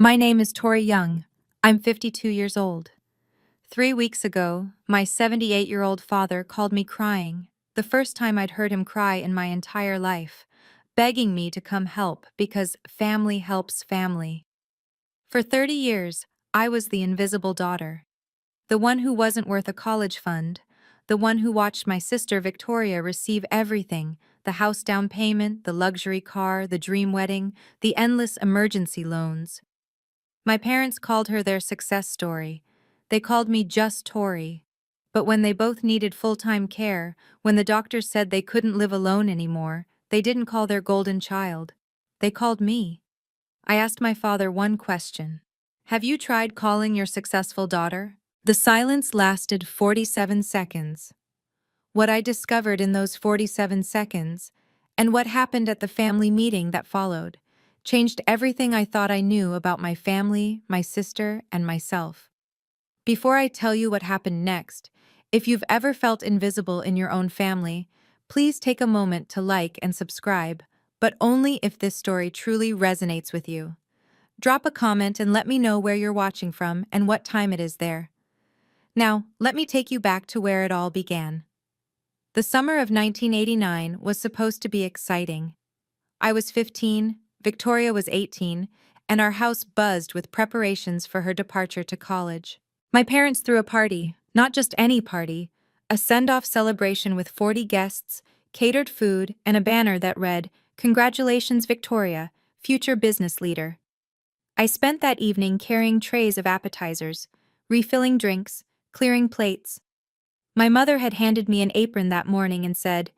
My name is Tori Young. I'm 52 years old. 3 weeks ago, my 78-year-old father called me crying, the first time I'd heard him cry in my entire life, begging me to come help because family helps family. For 30 years, I was the invisible daughter, the one who wasn't worth a college fund, the one who watched my sister Victoria receive everything: the house down payment, the luxury car, the dream wedding, the endless emergency loans. My parents called her their success story. They called me just Tori. But when they both needed full-time care, when the doctors said they couldn't live alone anymore, they didn't call their golden child. They called me. I asked my father one question. Have you tried calling your successful daughter? The silence lasted 47 seconds. What I discovered in those 47 seconds, and what happened at the family meeting that followed, changed everything I thought I knew about my family, my sister, and myself. Before I tell you what happened next, if you've ever felt invisible in your own family, please take a moment to like and subscribe, but only if this story truly resonates with you. Drop a comment and let me know where you're watching from and what time it is there. Now, let me take you back to where it all began. The summer of 1989 was supposed to be exciting. I was 15, Victoria was 18, and our house buzzed with preparations for her departure to college. My parents threw a party, not just any party, a send-off celebration with 40 guests, catered food, and a banner that read, "Congratulations, Victoria, future business leader." I spent that evening carrying trays of appetizers, refilling drinks, clearing plates. My mother had handed me an apron that morning and said,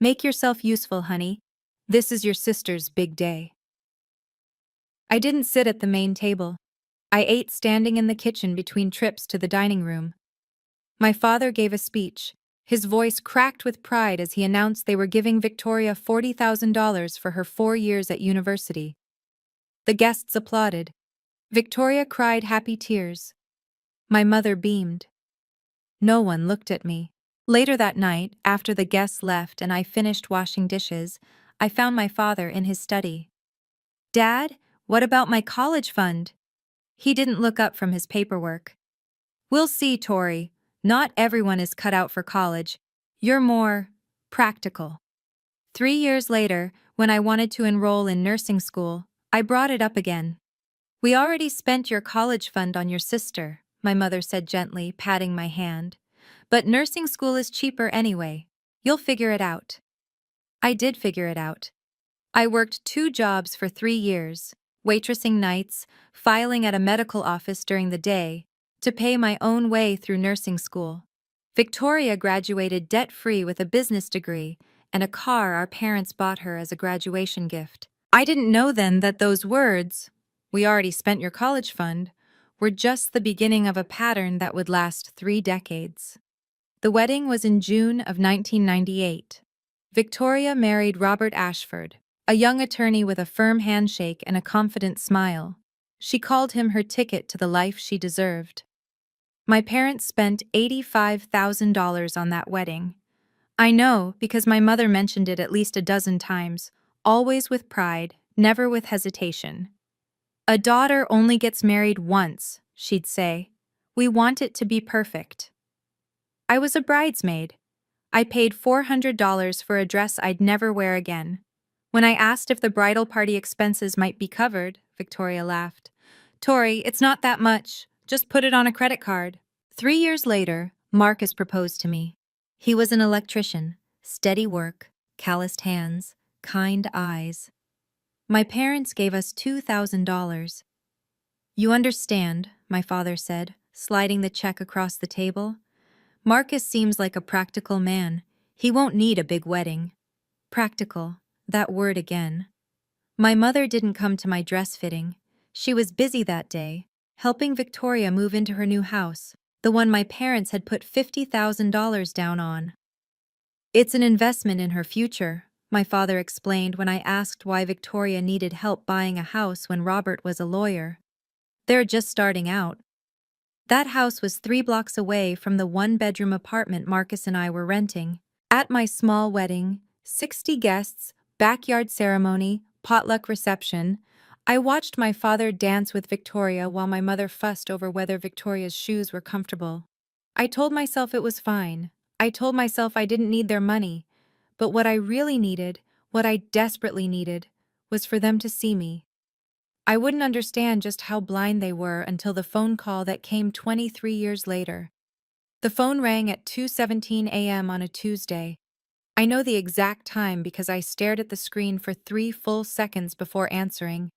"Make yourself useful, honey. This is your sister's big day." I didn't sit at the main table. I ate standing in the kitchen between trips to the dining room. My father gave a speech. His voice cracked with pride as he announced they were giving Victoria $40,000 for her 4 years at university. The guests applauded. Victoria cried happy tears. My mother beamed. No one looked at me. Later that night, after the guests left and I finished washing dishes, I found my father in his study. "Dad, what about my college fund?" He didn't look up from his paperwork. "We'll see, Tori. Not everyone is cut out for college. You're more practical." 3 years later, when I wanted to enroll in nursing school, I brought it up again. "We already spent your college fund on your sister," my mother said gently, patting my hand. "But nursing school is cheaper anyway. You'll figure it out." I did figure it out. I worked 2 jobs for 3 years, waitressing nights, filing at a medical office during the day, to pay my own way through nursing school. Victoria graduated debt-free with a business degree and a car our parents bought her as a graduation gift. I didn't know then that those words, "We already spent your college fund," were just the beginning of a pattern that would last 3 decades. The wedding was in June of 1998. Victoria married Robert Ashford, a young attorney with a firm handshake and a confident smile. She called him her ticket to the life she deserved. My parents spent $85,000 on that wedding. I know because my mother mentioned it at least a dozen times, always with pride, never with hesitation. "A daughter only gets married once," she'd say. "We want it to be perfect." I was a bridesmaid. I paid $400 for a dress I'd never wear again. When I asked if the bridal party expenses might be covered, Victoria laughed. "Tori, it's not that much. Just put it on a credit card." 3 years later, Marcus proposed to me. He was an electrician, steady work, calloused hands, kind eyes. My parents gave us $2,000. "You understand," my father said, sliding the check across the table. "Marcus seems like a practical man. He won't need a big wedding." Practical, that word again. My mother didn't come to my dress fitting. She was busy that day, helping Victoria move into her new house, the one my parents had put $50,000 down on. "It's an investment in her future," my father explained when I asked why Victoria needed help buying a house when Robert was a lawyer. "They're just starting out." That house was 3 blocks away from the 1-bedroom apartment Marcus and I were renting. At my small wedding, 60 guests, backyard ceremony, potluck reception, I watched my father dance with Victoria while my mother fussed over whether Victoria's shoes were comfortable. I told myself it was fine. I told myself I didn't need their money. But what I really needed, what I desperately needed, was for them to see me. I wouldn't understand just how blind they were until the phone call that came 23 years later. The phone rang at 2:17 a.m. on a Tuesday. I know the exact time because I stared at the screen for 3 full seconds before answering.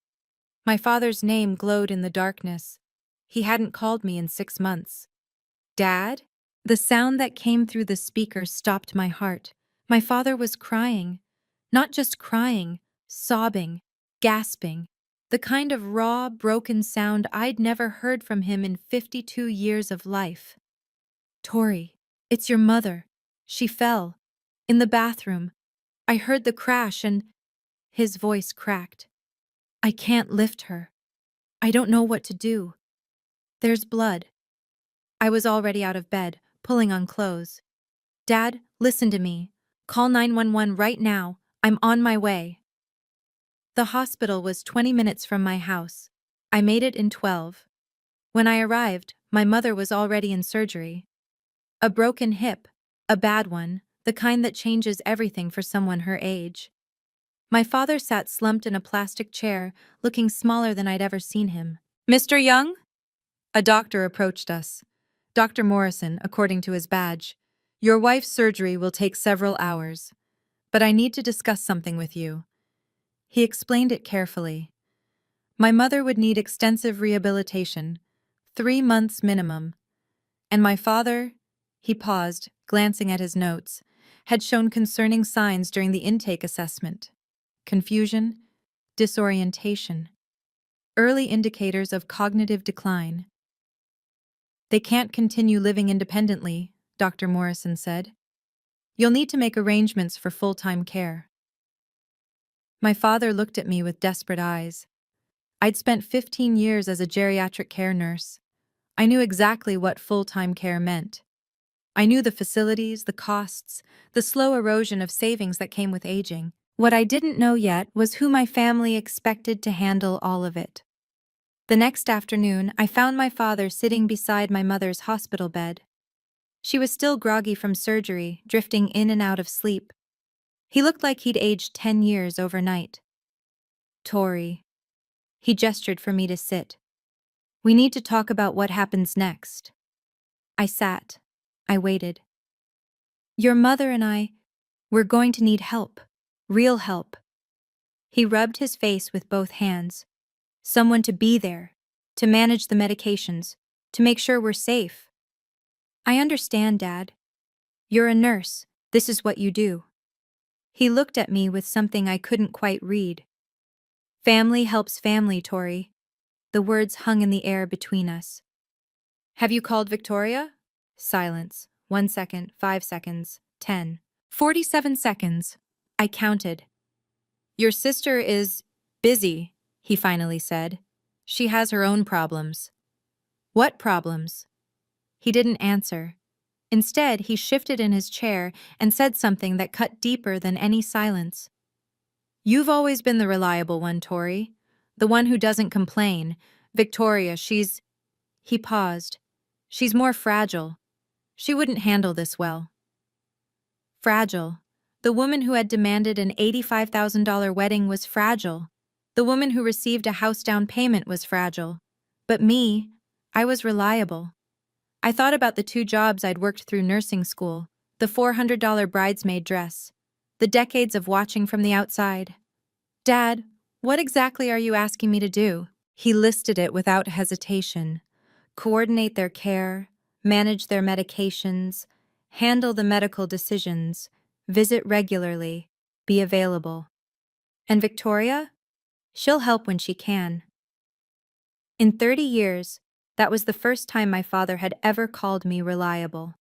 My father's name glowed in the darkness. He hadn't called me in 6 months. Dad? The sound that came through the speaker stopped my heart. My father was crying. Not just crying, sobbing, gasping. The kind of raw, broken sound I'd never heard from him in 52 years of life. Tori, it's your mother. She fell. In the bathroom. I heard the crash and his voice cracked. I can't lift her. I don't know what to do. There's blood. I was already out of bed, pulling on clothes. Dad, listen to me. Call 911 right now. I'm on my way. The hospital was 20 minutes from my house. I made it in 12. When I arrived, my mother was already in surgery. A broken hip, a bad one, the kind that changes everything for someone her age. My father sat slumped in a plastic chair, looking smaller than I'd ever seen him. Mr. Young? A doctor approached us. Dr. Morrison, according to his badge. Your wife's surgery will take several hours, but I need to discuss something with you. He explained it carefully. My mother would need extensive rehabilitation, 3 months minimum. And my father, he paused, glancing at his notes, had shown concerning signs during the intake assessment. Confusion, disorientation, early indicators of cognitive decline. They can't continue living independently, Dr. Morrison said. You'll need to make arrangements for full-time care. My father looked at me with desperate eyes. I'd spent 15 years as a geriatric care nurse. I knew exactly what full-time care meant. I knew the facilities, the costs, the slow erosion of savings that came with aging. What I didn't know yet was who my family expected to handle all of it. The next afternoon, I found my father sitting beside my mother's hospital bed. She was still groggy from surgery, drifting in and out of sleep. He looked like he'd aged 10 years overnight. Tori. He gestured for me to sit. We need to talk about what happens next. I sat. I waited. Your mother and we're going to need help. Real help. He rubbed his face with both hands. Someone to be there, to manage the medications, to make sure we're safe. I understand, Dad. You're a nurse. This is what you do. He looked at me with something I couldn't quite read. Family helps family, Tori. The words hung in the air between us. Have you called Victoria? Silence. 1 second, 5 seconds, 10. 47 seconds. I counted. Your sister is busy, he finally said. She has her own problems. What problems? He didn't answer. Instead, he shifted in his chair and said something that cut deeper than any silence. You've always been the reliable one, Tori. The one who doesn't complain. Victoria, He paused. She's more fragile. She wouldn't handle this well. Fragile. The woman who had demanded an $85,000 wedding was fragile. The woman who received a house down payment was fragile. But me, I was reliable. I thought about the 2 jobs I'd worked through nursing school, the $400 bridesmaid dress, the decades of watching from the outside. Dad, what exactly are you asking me to do? He listed it without hesitation. Coordinate their care, manage their medications, handle the medical decisions, visit regularly, be available. And Victoria? She'll help when she can. In 30 years, that was the first time my father had ever called me reliable.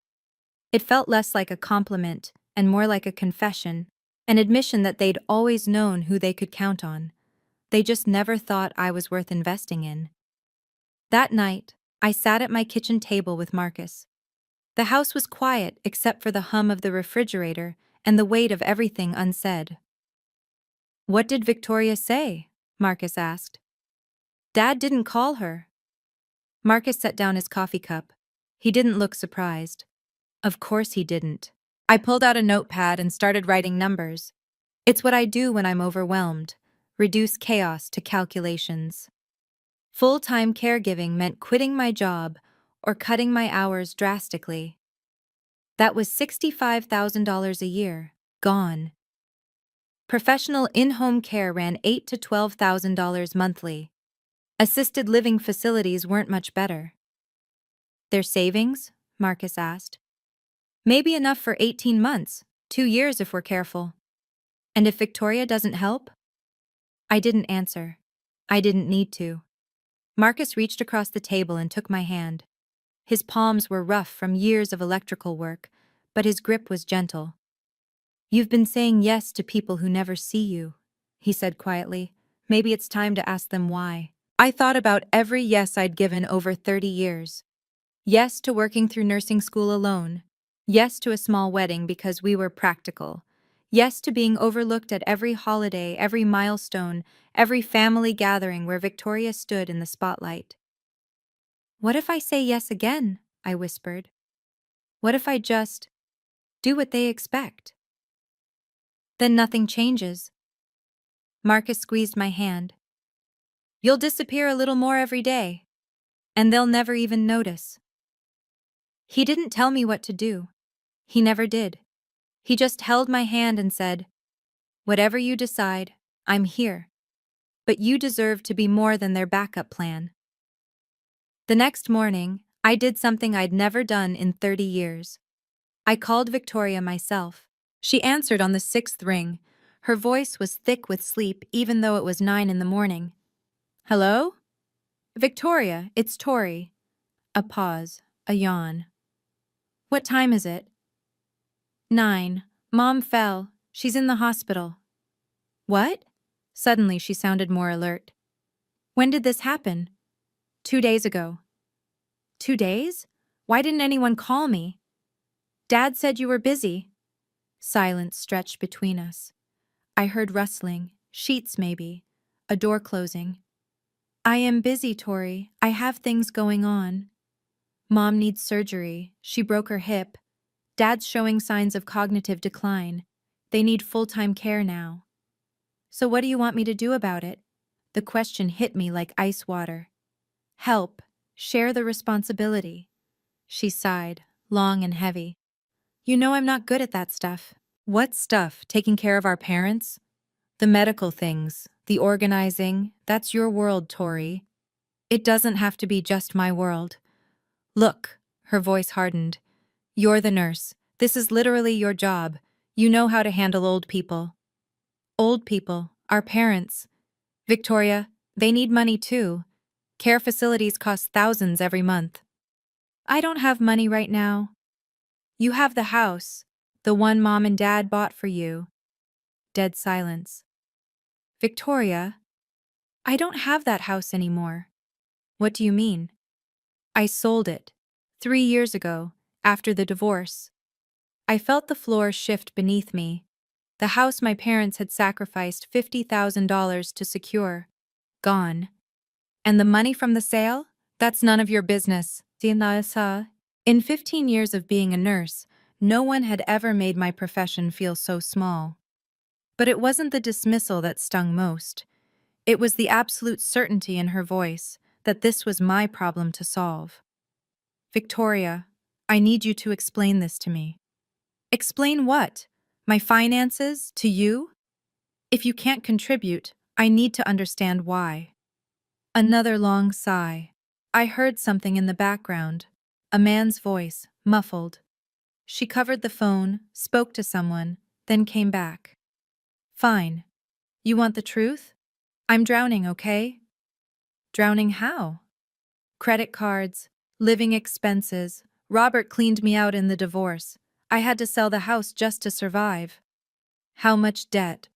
It felt less like a compliment and more like a confession, an admission that they'd always known who they could count on. They just never thought I was worth investing in. That night, I sat at my kitchen table with Marcus. The house was quiet except for the hum of the refrigerator and the weight of everything unsaid. What did Victoria say? Marcus asked. Dad didn't call her. Marcus set down his coffee cup. He didn't look surprised. Of course he didn't. I pulled out a notepad and started writing numbers. It's what I do when I'm overwhelmed. Reduce chaos to calculations. Full-time caregiving meant quitting my job or cutting my hours drastically. That was $65,000 a year, gone. Professional in-home care ran $8,000 to $12,000 monthly. Assisted living facilities weren't much better. Their savings? Marcus asked. Maybe enough for 18 months, 2 years if we're careful. And if Victoria doesn't help? I didn't answer. I didn't need to. Marcus reached across the table and took my hand. His palms were rough from years of electrical work, but his grip was gentle. You've been saying yes to people who never see you, he said quietly. Maybe it's time to ask them why. I thought about every yes I'd given over 30 years. Yes to working through nursing school alone. Yes to a small wedding because we were practical. Yes to being overlooked at every holiday, every milestone, every family gathering where Victoria stood in the spotlight. What if I say yes again? I whispered. What if I just do what they expect? Then nothing changes. Marcus squeezed my hand. You'll disappear a little more every day, and they'll never even notice. He didn't tell me what to do. He never did. He just held my hand and said, whatever you decide, I'm here. But you deserve to be more than their backup plan. The next morning, I did something I'd never done in 30 years. I called Victoria myself. She answered on the 6th ring. Her voice was thick with sleep even though it was 9 in the morning. Hello? Victoria, it's Tori. A pause, a yawn. What time is it? 9. Mom fell. She's in the hospital. What? Suddenly she sounded more alert. When did this happen? 2 days ago. 2 days? Why didn't anyone call me? Dad said you were busy. Silence stretched between us. I heard rustling, sheets maybe, a door closing. I am busy, Tori. I have things going on. Mom needs surgery. She broke her hip. Dad's showing signs of cognitive decline. They need full-time care now. So what do you want me to do about it? The question hit me like ice water. Help. Share the responsibility. She sighed, long and heavy. You know I'm not good at that stuff. What stuff? Taking care of our parents? The medical things, the organizing, that's your world, Tori. It doesn't have to be just my world. Look, her voice hardened. You're the nurse. This is literally your job. You know how to handle old people. Old people, our parents. Victoria, they need money too. Care facilities cost thousands every month. I don't have money right now. You have the house, the one Mom and Dad bought for you. Dead silence. Victoria, I don't have that house anymore. What do you mean? I sold it 3 years ago, after the divorce. I felt the floor shift beneath me. The house my parents had sacrificed $50,000 to secure. Gone. And the money from the sale? That's none of your business. In 15 years of being a nurse, no one had ever made my profession feel so small. But it wasn't the dismissal that stung most. It was the absolute certainty in her voice that this was my problem to solve. Victoria, I need you to explain this to me. Explain what? My finances? To you? If you can't contribute, I need to understand why. Another long sigh. I heard something in the background. A man's voice, muffled. She covered the phone, spoke to someone, then came back. Fine. You want the truth? I'm drowning, okay? Drowning how? Credit cards, living expenses. Robert cleaned me out in the divorce. I had to sell the house just to survive. How much debt?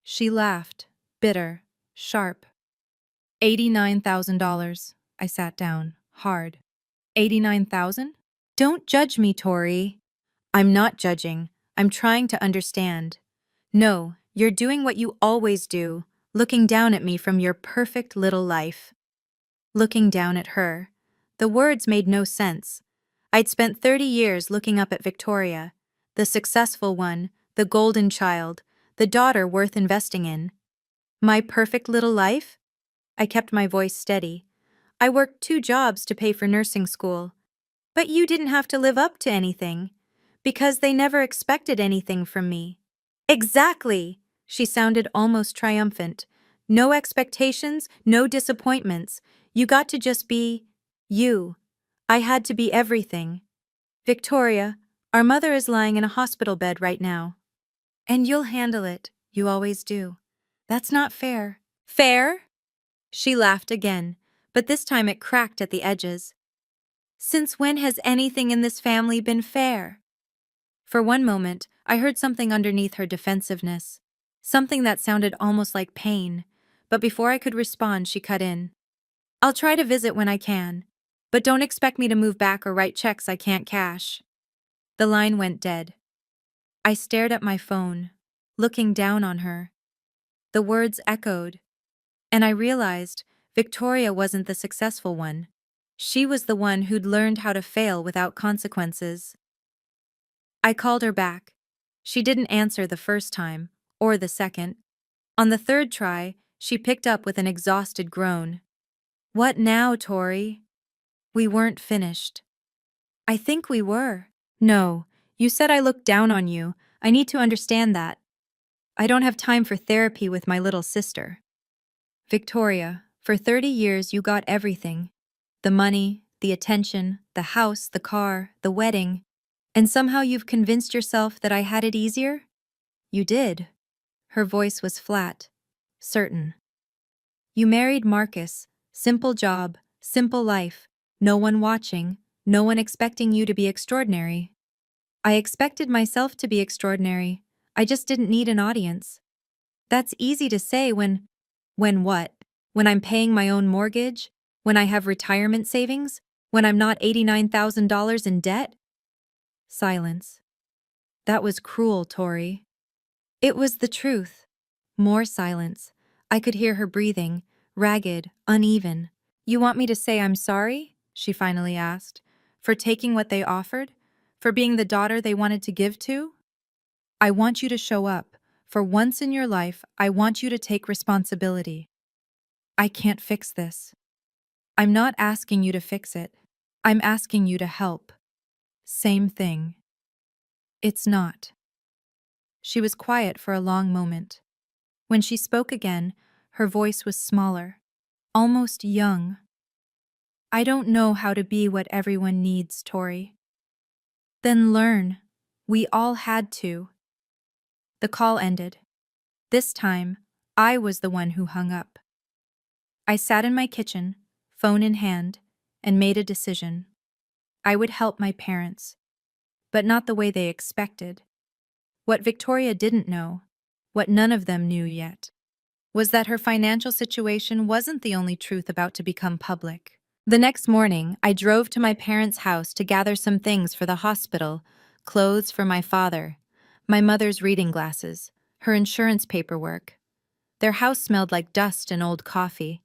She laughed, bitter, sharp. $89,000. I sat down, hard. 89,000? Don't judge me, Tori. I'm not judging. I'm trying to understand. No, you're doing what you always do, looking down at me from your perfect little life. looking down at her. The words made no sense. I'd spent 30 years looking up at Victoria, the successful one, the golden child, the daughter worth investing in. My perfect little life? I kept my voice steady. I worked 2 jobs to pay for nursing school. But you didn't have to live up to anything, because they never expected anything from me. Exactly! She sounded almost triumphant. No expectations, no disappointments. You got to just be you. I had to be everything. Victoria, our mother is lying in a hospital bed right now. And you'll handle it. You always do. That's not fair. Fair? She laughed again, but this time it cracked at the edges. Since when has anything in this family been fair? For one moment, I heard something underneath her defensiveness. Something that sounded almost like pain. But before I could respond, she cut in. I'll try to visit when I can. But don't expect me to move back or write checks I can't cash. The line went dead. I stared at my phone, looking down on her. The words echoed. And I realized Victoria wasn't the successful one. She was the one who'd learned how to fail without consequences. I called her back. She didn't answer the first time, or the second. On the third try, she picked up with an exhausted groan. What now, Tori? We weren't finished. I think we were. No, you said I looked down on you. I need to understand that. I don't have time for therapy with my little sister. Victoria, for 30 years you got everything. The money, the attention, the house, the car, the wedding. And somehow you've convinced yourself that I had it easier? You did. Her voice was flat, certain. You married Marcus, simple job, simple life, no one watching, no one expecting you to be extraordinary. I expected myself to be extraordinary. I just didn't need an audience. That's easy to say when what? When I'm paying my own mortgage? When I have retirement savings? When I'm not $89,000 in debt? Silence. That was cruel, Tori. It was the truth. More silence. I could hear her breathing, ragged, uneven. You want me to say I'm sorry? She finally asked. For taking what they offered? For being the daughter they wanted to give to? I want you to show up. For once in your life, I want you to take responsibility. I can't fix this. I'm not asking you to fix it. I'm asking you to help. Same thing. It's not. She was quiet for a long moment. When she spoke again, her voice was smaller, almost young. I don't know how to be what everyone needs, Tori. Then learn. We all had to. The call ended. This time, I was the one who hung up. I sat in my kitchen, phone in hand, and made a decision. I would help my parents, but not the way they expected. What Victoria didn't know, what none of them knew yet, was that her financial situation wasn't the only truth about to become public. The next morning, I drove to my parents' house to gather some things for the hospital, clothes for my father, my mother's reading glasses, her insurance paperwork. Their house smelled like dust and old coffee.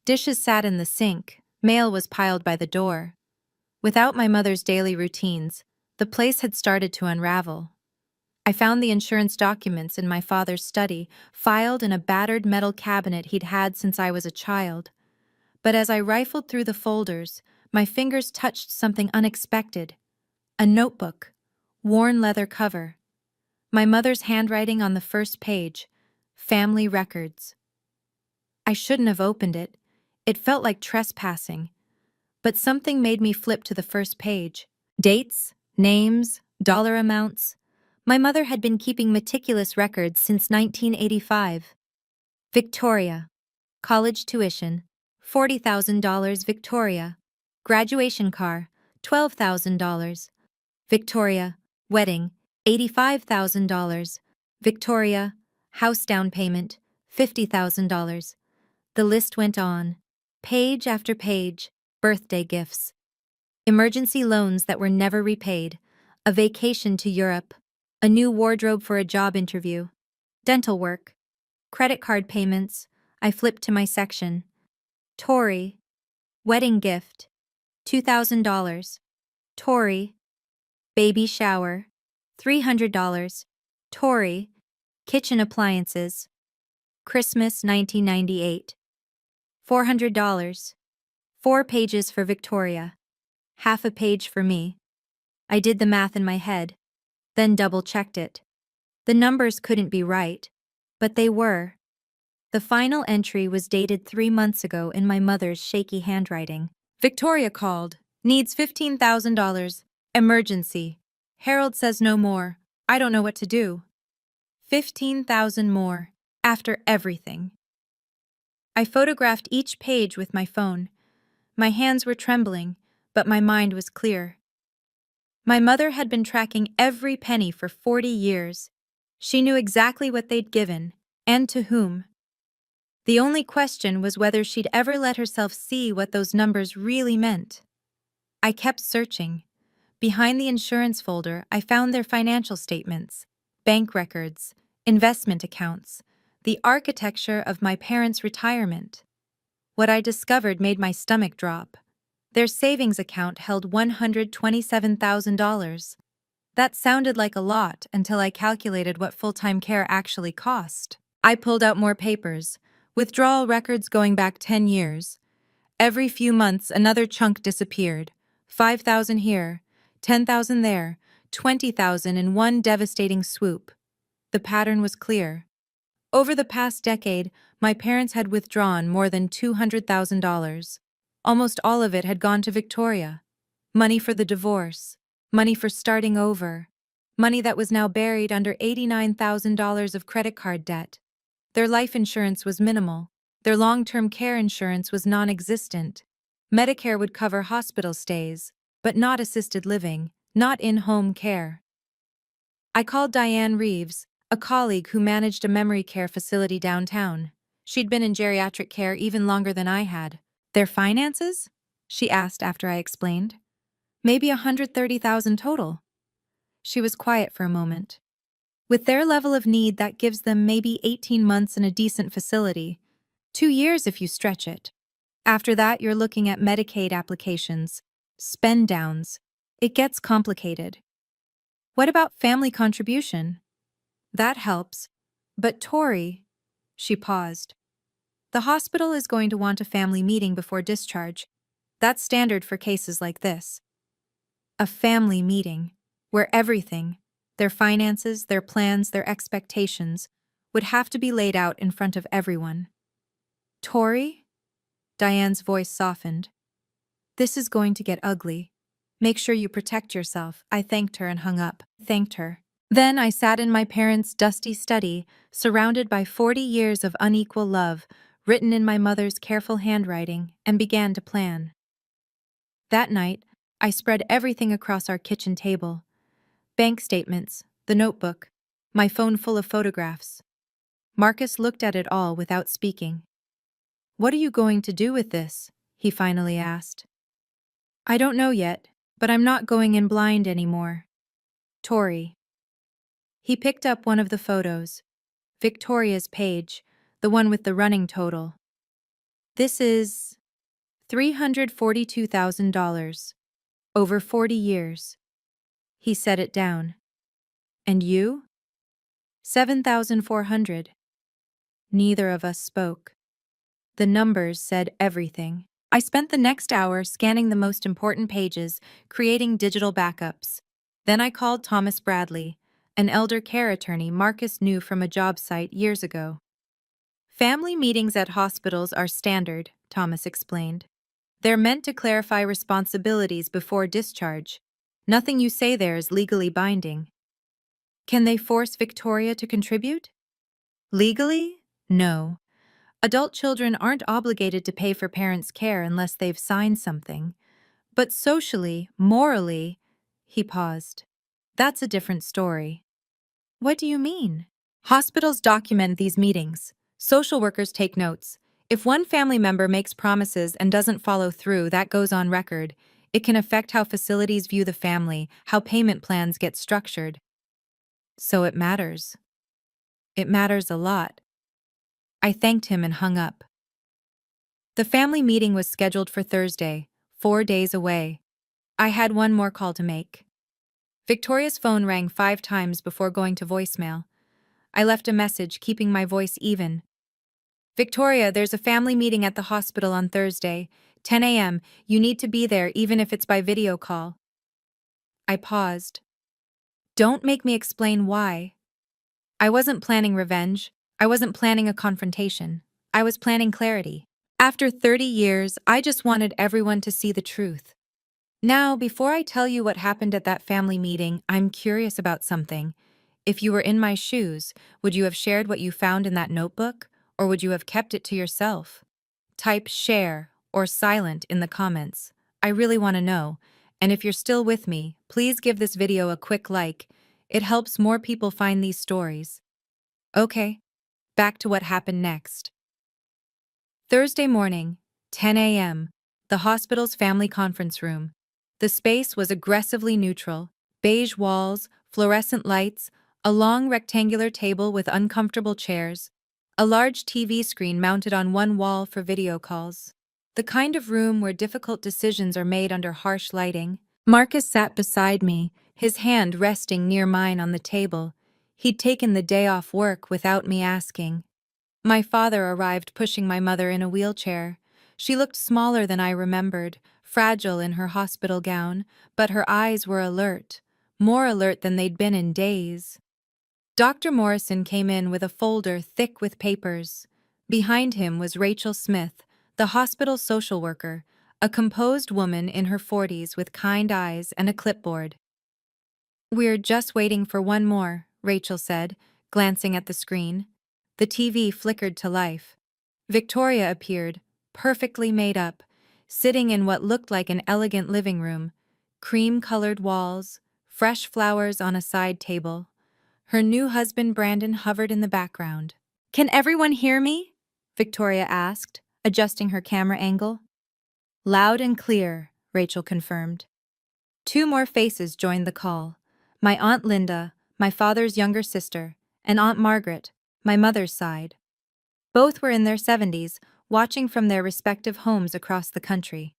Dishes sat in the sink, mail was piled by the door. Without my mother's daily routines, the place had started to unravel. I found the insurance documents in my father's study, filed in a battered metal cabinet he'd had since I was a child. But as I rifled through the folders, my fingers touched something unexpected. A notebook, worn leather cover. My mother's handwriting on the first page, family records. I shouldn't have opened it. It felt like trespassing. But something made me flip to the first page. Dates, names, dollar amounts. My mother had been keeping meticulous records since 1985. Victoria. College tuition, $40,000 Victoria. Graduation car, $12,000. Victoria. Wedding, $85,000. Victoria. House down payment, $50,000. The list went on. Page after page, birthday gifts. Emergency loans that were never repaid. A vacation to Europe. A new wardrobe for a job interview. Dental work. Credit card payments. I flipped to my section. Tori. Wedding gift, $2,000. Tori, baby shower, $300. Tori, kitchen appliances, Christmas 1998, $400. 4 pages for Victoria, half a page for me. I did the math in my head, then double-checked it. The numbers couldn't be right, but they were. The final entry was dated 3 months ago in my mother's shaky handwriting. Victoria called. Needs $15,000. Emergency. Harold says no more. I don't know what to do. 15,000 more. After everything. I photographed each page with my phone. My hands were trembling, but my mind was clear. My mother had been tracking every penny for 40 years. She knew exactly what they'd given, and to whom. The only question was whether she'd ever let herself see what those numbers really meant. I kept searching. Behind the insurance folder, I found their financial statements, bank records, investment accounts, the architecture of my parents' retirement. What I discovered made my stomach drop. Their savings account held $127,000. That sounded like a lot until I calculated what full-time care actually cost. I pulled out more papers, withdrawal records going back 10 years. Every few months, another chunk disappeared. 5,000 here, 10,000 there, 20,000 in one devastating swoop. The pattern was clear. Over the past decade, my parents had withdrawn more than $200,000. Almost all of it had gone to Victoria. Money for the divorce, money for starting over, money that was now buried under $89,000 of credit card debt. Their life insurance was minimal. Their long-term care insurance was non-existent. Medicare would cover hospital stays, but not assisted living, not in-home care. I called Diane Reeves, a colleague who managed a memory care facility downtown. She'd been in geriatric care even longer than I had. Their finances? She asked after I explained. Maybe $130,000 total. She was quiet for a moment. With their level of need, that gives them maybe 18 months in a decent facility. 2 years if you stretch it. After that, you're looking at Medicaid applications, spend downs. It gets complicated. What about family contribution? That helps. But Tori, she paused. The hospital is going to want a family meeting before discharge. That's standard for cases like this. A family meeting, where everything, their finances, their plans, their expectations, would have to be laid out in front of everyone. Tori? Diane's voice softened. This is going to get ugly. Make sure you protect yourself. I thanked her and hung up. Thanked her. Then I sat in my parents' dusty study, surrounded by 40 years of unequal love, written in my mother's careful handwriting, and began to plan. That night, I spread everything across our kitchen table. Bank statements, the notebook, my phone full of photographs. Marcus looked at it all without speaking. What are you going to do with this? He finally asked. I don't know yet, but I'm not going in blind anymore. Tori. He picked up one of the photos. Victoria's page, the one with the running total. This is $342,000. Over 40 years. He set it down. And you? 7,400. Neither of us spoke. The numbers said everything. I spent the next hour scanning the most important pages, creating digital backups. Then I called Thomas Bradley, an elder care attorney Marcus knew from a job site years ago. Family meetings at hospitals are standard, Thomas explained. They're meant to clarify responsibilities before discharge. Nothing you say there is legally binding. Can they force Victoria to contribute? Legally? No. Adult children aren't obligated to pay for parents' care unless they've signed something. But socially, morally, he paused. That's a different story. What do you mean? Hospitals document these meetings. Social workers take notes. If one family member makes promises and doesn't follow through, that goes on record. It can affect how facilities view the family, how payment plans get structured. So it matters. It matters a lot. I thanked him and hung up. The family meeting was scheduled for Thursday, 4 days away. I had one more call to make. Victoria's phone rang 5 times before going to voicemail. I left a message, keeping my voice even. Victoria, there's a family meeting at the hospital on Thursday, 10 a.m. You need to be there even if it's by video call. I paused. Don't make me explain why. I wasn't planning revenge. I wasn't planning a confrontation. I was planning clarity. After 30 years, I just wanted everyone to see the truth. Now, before I tell you what happened at that family meeting, I'm curious about something. If you were in my shoes, would you have shared what you found in that notebook, or would you have kept it to yourself? Type share or silent in the comments. I really want to know. And if you're still with me, please give this video a quick like. It helps more people find these stories. Okay, back to what happened next. Thursday morning, 10 a.m., the hospital's family conference room. The space was aggressively neutral: beige walls, fluorescent lights, a long rectangular table with uncomfortable chairs, a large TV screen mounted on one wall for video calls. The kind of room where difficult decisions are made under harsh lighting. Marcus sat beside me, his hand resting near mine on the table. He'd taken the day off work without me asking. My father arrived pushing my mother in a wheelchair. She looked smaller than I remembered, fragile in her hospital gown, but her eyes were alert, more alert than they'd been in days. Dr. Morrison came in with a folder thick with papers. Behind him was Rachel Smith, the hospital social worker, a composed woman in her 40s with kind eyes and a clipboard. "We're just waiting for one more," Rachel said, glancing at the screen. The TV flickered to life. Victoria appeared, perfectly made up, sitting in what looked like an elegant living room, cream-colored walls, fresh flowers on a side table. Her new husband Brandon hovered in the background. "Can everyone hear me?" Victoria asked, adjusting her camera angle. "Loud and clear," Rachel confirmed. 2 more faces joined the call. My Aunt Linda, my father's younger sister, and Aunt Margaret, my mother's side. Both were in their 70s, watching from their respective homes across the country.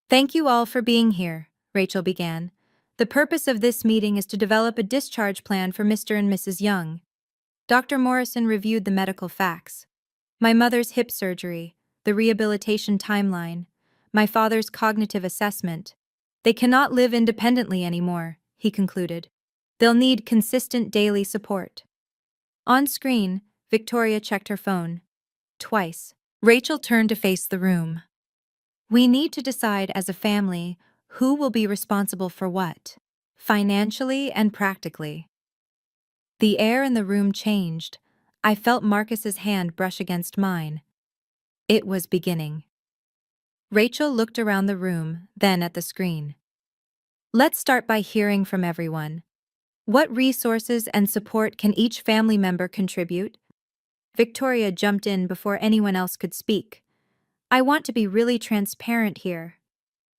"Thank you all for being here," Rachel began. "The purpose of this meeting is to develop a discharge plan for Mr. and Mrs. Young." Dr. Morrison reviewed the medical facts. My mother's hip surgery, the rehabilitation timeline, my father's cognitive assessment. "They cannot live independently anymore," he concluded. "They'll need consistent daily support." On screen, Victoria checked her phone. Twice. Rachel turned to face the room. "We need to decide as a family who will be responsible for what, financially and practically." The air in the room changed. I felt Marcus's hand brush against mine. It was beginning. Rachel looked around the room, then at the screen. "Let's start by hearing from everyone. What resources and support can each family member contribute?" Victoria jumped in before anyone else could speak. "I want to be really transparent here."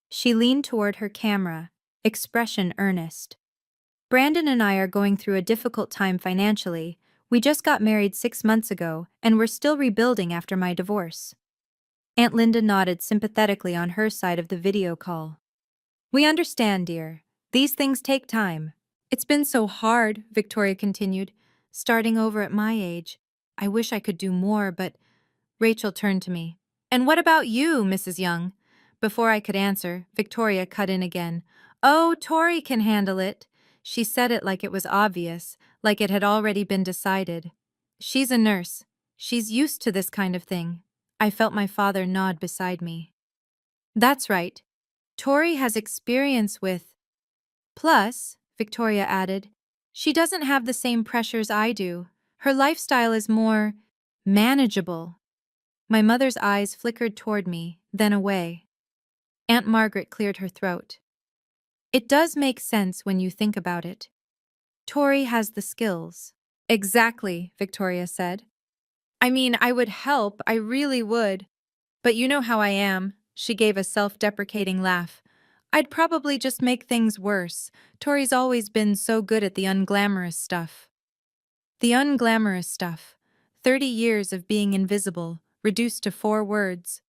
She leaned toward her camera, expression earnest. "Brandon and I are going through a difficult time financially. We just got married 6 months ago, and we're still rebuilding after my divorce." Aunt Linda nodded sympathetically on her side of the video call. "We understand, dear. These things take time." "It's been so hard," Victoria continued, "starting over at my age. I wish I could do more, but—" Rachel turned to me. "And what about you, Mrs. Young?" Before I could answer, Victoria cut in again. "Oh, Tori can handle it." She said it like it was obvious, like it had already been decided. "She's a nurse. She's used to this kind of thing." I felt my father nod beside me. "That's right. Tori has experience with—" "Plus," Victoria added, "she doesn't have the same pressures I do. Her lifestyle is more manageable." My mother's eyes flickered toward me, then away. Aunt Margaret cleared her throat. "It does make sense when you think about it. Tori has the skills." "Exactly," Victoria said. "I mean, I would help, I really would. But you know how I am." She gave a self-deprecating laugh. "I'd probably just make things worse. Tori's always been so good at the unglamorous stuff." The unglamorous stuff. 30 years of being invisible, reduced to 4 words.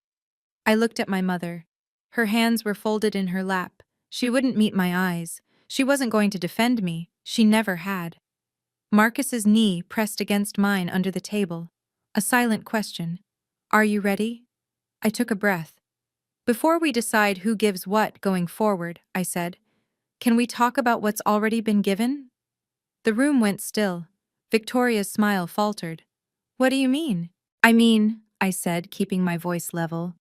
I looked at my mother. Her hands were folded in her lap. She wouldn't meet my eyes. She wasn't going to defend me. She never had. Marcus's knee pressed against mine under the table. A silent question. Are you ready? I took a breath. Before we decide who gives what going forward, I said, can we talk about what's already been given? The room went still. Victoria's smile faltered. What do you mean? I said, keeping my voice level,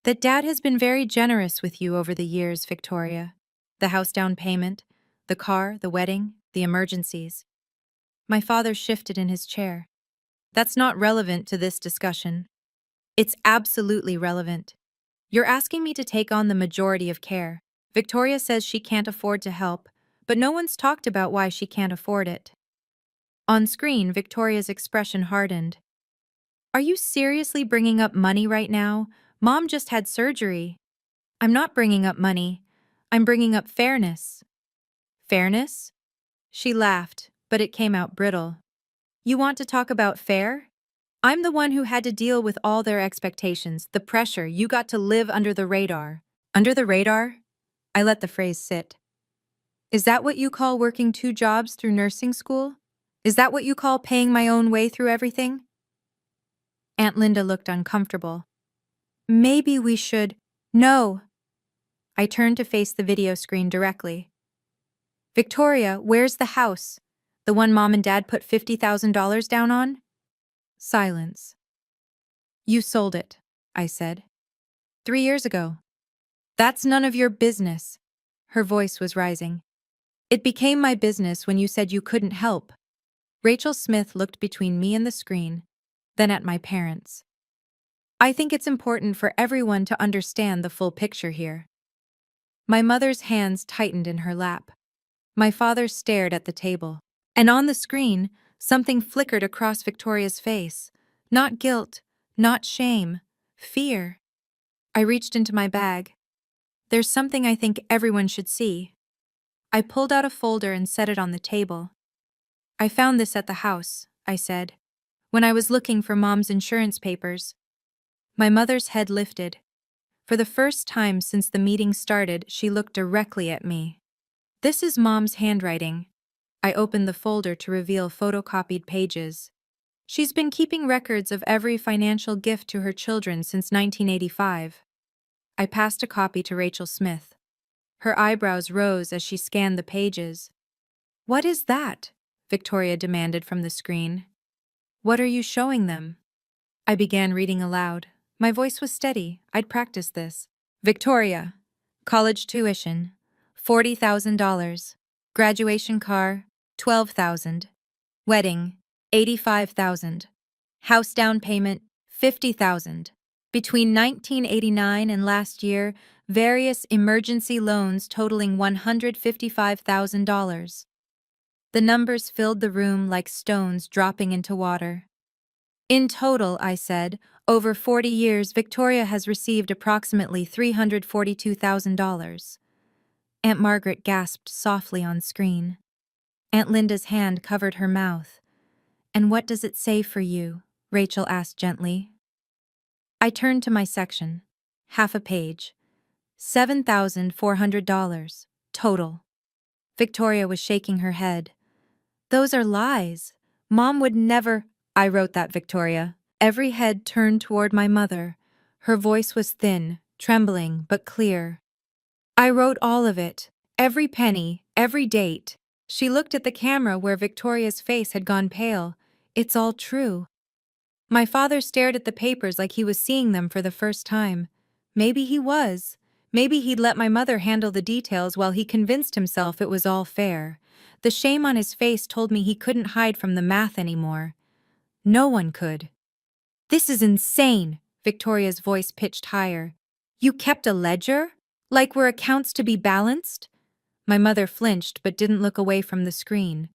that Dad has been very generous with you over the years, Victoria. The house down payment, the car, the wedding, the emergencies. My father shifted in his chair. That's not relevant to this discussion. It's absolutely relevant. You're asking me to take on the majority of care. Victoria says she can't afford to help, but no one's talked about why she can't afford it. On screen, Victoria's expression hardened. Are you seriously bringing up money right now? Mom just had surgery. I'm not bringing up money. I'm bringing up fairness. Fairness? She laughed, but it came out brittle. You want to talk about fair? I'm the one who had to deal with all their expectations, the pressure. You got to live under the radar. Under the radar? I let the phrase sit. Is that what you call working 2 jobs through nursing school? Is that what you call paying my own way through everything? Aunt Linda looked uncomfortable. Maybe we should… No! I turned to face the video screen directly. Victoria, where's the house? The one Mom and Dad put $50,000 down on? Silence. You sold it, I said. 3 years ago. That's none of your business. Her voice was rising. It became my business when you said you couldn't help. Rachel Smith looked between me and the screen, then at my parents. I think it's important for everyone to understand the full picture here. My mother's hands tightened in her lap. My father stared at the table. And on the screen, something flickered across Victoria's face. Not guilt, not shame, fear. I reached into my bag. There's something I think everyone should see. I pulled out a folder and set it on the table. I found this at the house, I said, when I was looking for Mom's insurance papers. My mother's head lifted. For the first time since the meeting started, she looked directly at me. This is Mom's handwriting. I opened the folder to reveal photocopied pages. She's been keeping records of every financial gift to her children since 1985. I passed a copy to Rachel Smith. Her eyebrows rose as she scanned the pages. What is that? Victoria demanded from the screen. What are you showing them? I began reading aloud. My voice was steady. I'd practiced this. Victoria. College tuition, $40,000. Graduation car, $12,000. Wedding, $85,000. House down payment, $50,000. Between 1989 and last year, various emergency loans totaling $155,000. The numbers filled the room like stones dropping into water. In total, I said, over 40 years, Victoria has received approximately $342,000. Aunt Margaret gasped softly on screen. Aunt Linda's hand covered her mouth. And what does it say for you? Rachel asked gently. I turned to my section. Half a page. $7,400. Total. Victoria was shaking her head. Those are lies. Mom would never… I wrote that, Victoria. Every head turned toward my mother. Her voice was thin, trembling, but clear. I wrote all of it. Every penny, every date. She looked at the camera where Victoria's face had gone pale. It's all true. My father stared at the papers like he was seeing them for the first time. Maybe he was. Maybe he'd let my mother handle the details while he convinced himself it was all fair. The shame on his face told me he couldn't hide from the math anymore. No one could. This is insane, Victoria's voice pitched higher. You kept a ledger? Like were accounts to be balanced? My mother flinched but didn't look away from the screen.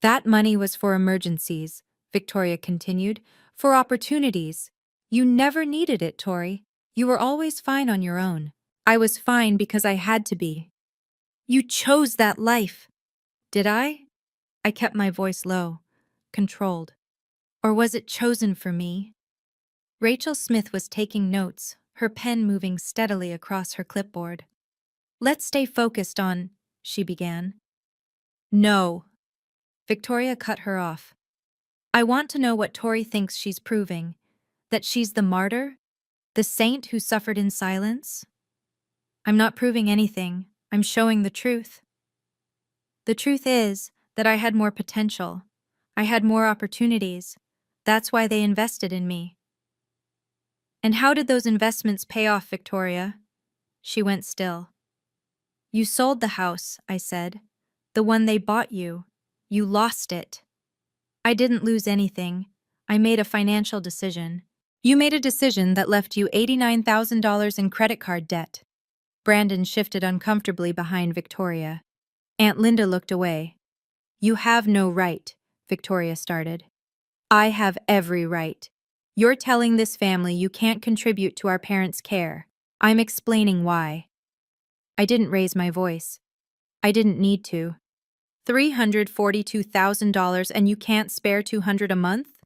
That money was for emergencies, Victoria continued, for opportunities. You never needed it, Tori. You were always fine on your own. I was fine because I had to be. You chose that life. Did I? I kept my voice low, controlled. Or was it chosen for me? Rachel Smith was taking notes, her pen moving steadily across her clipboard. "Let's stay focused on," she began. "No." Victoria cut her off. "I want to know what Tori thinks she's proving. That she's the martyr? The saint who suffered in silence?" "I'm not proving anything. I'm showing the truth. The truth is that I had more potential. I had more opportunities. That's why they invested in me." "And how did those investments pay off, Victoria?" She went still. "You sold the house," I said. "The one they bought you. You lost it." "I didn't lose anything. I made a financial decision." "You made a decision that left you $89,000 in credit card debt." Brandon shifted uncomfortably behind Victoria. Aunt Linda looked away. "You have no right," Victoria started. "I have every right. You're telling this family you can't contribute to our parents' care. I'm explaining why." I didn't raise my voice. I didn't need to. $342,000 and you can't spare $200 a month?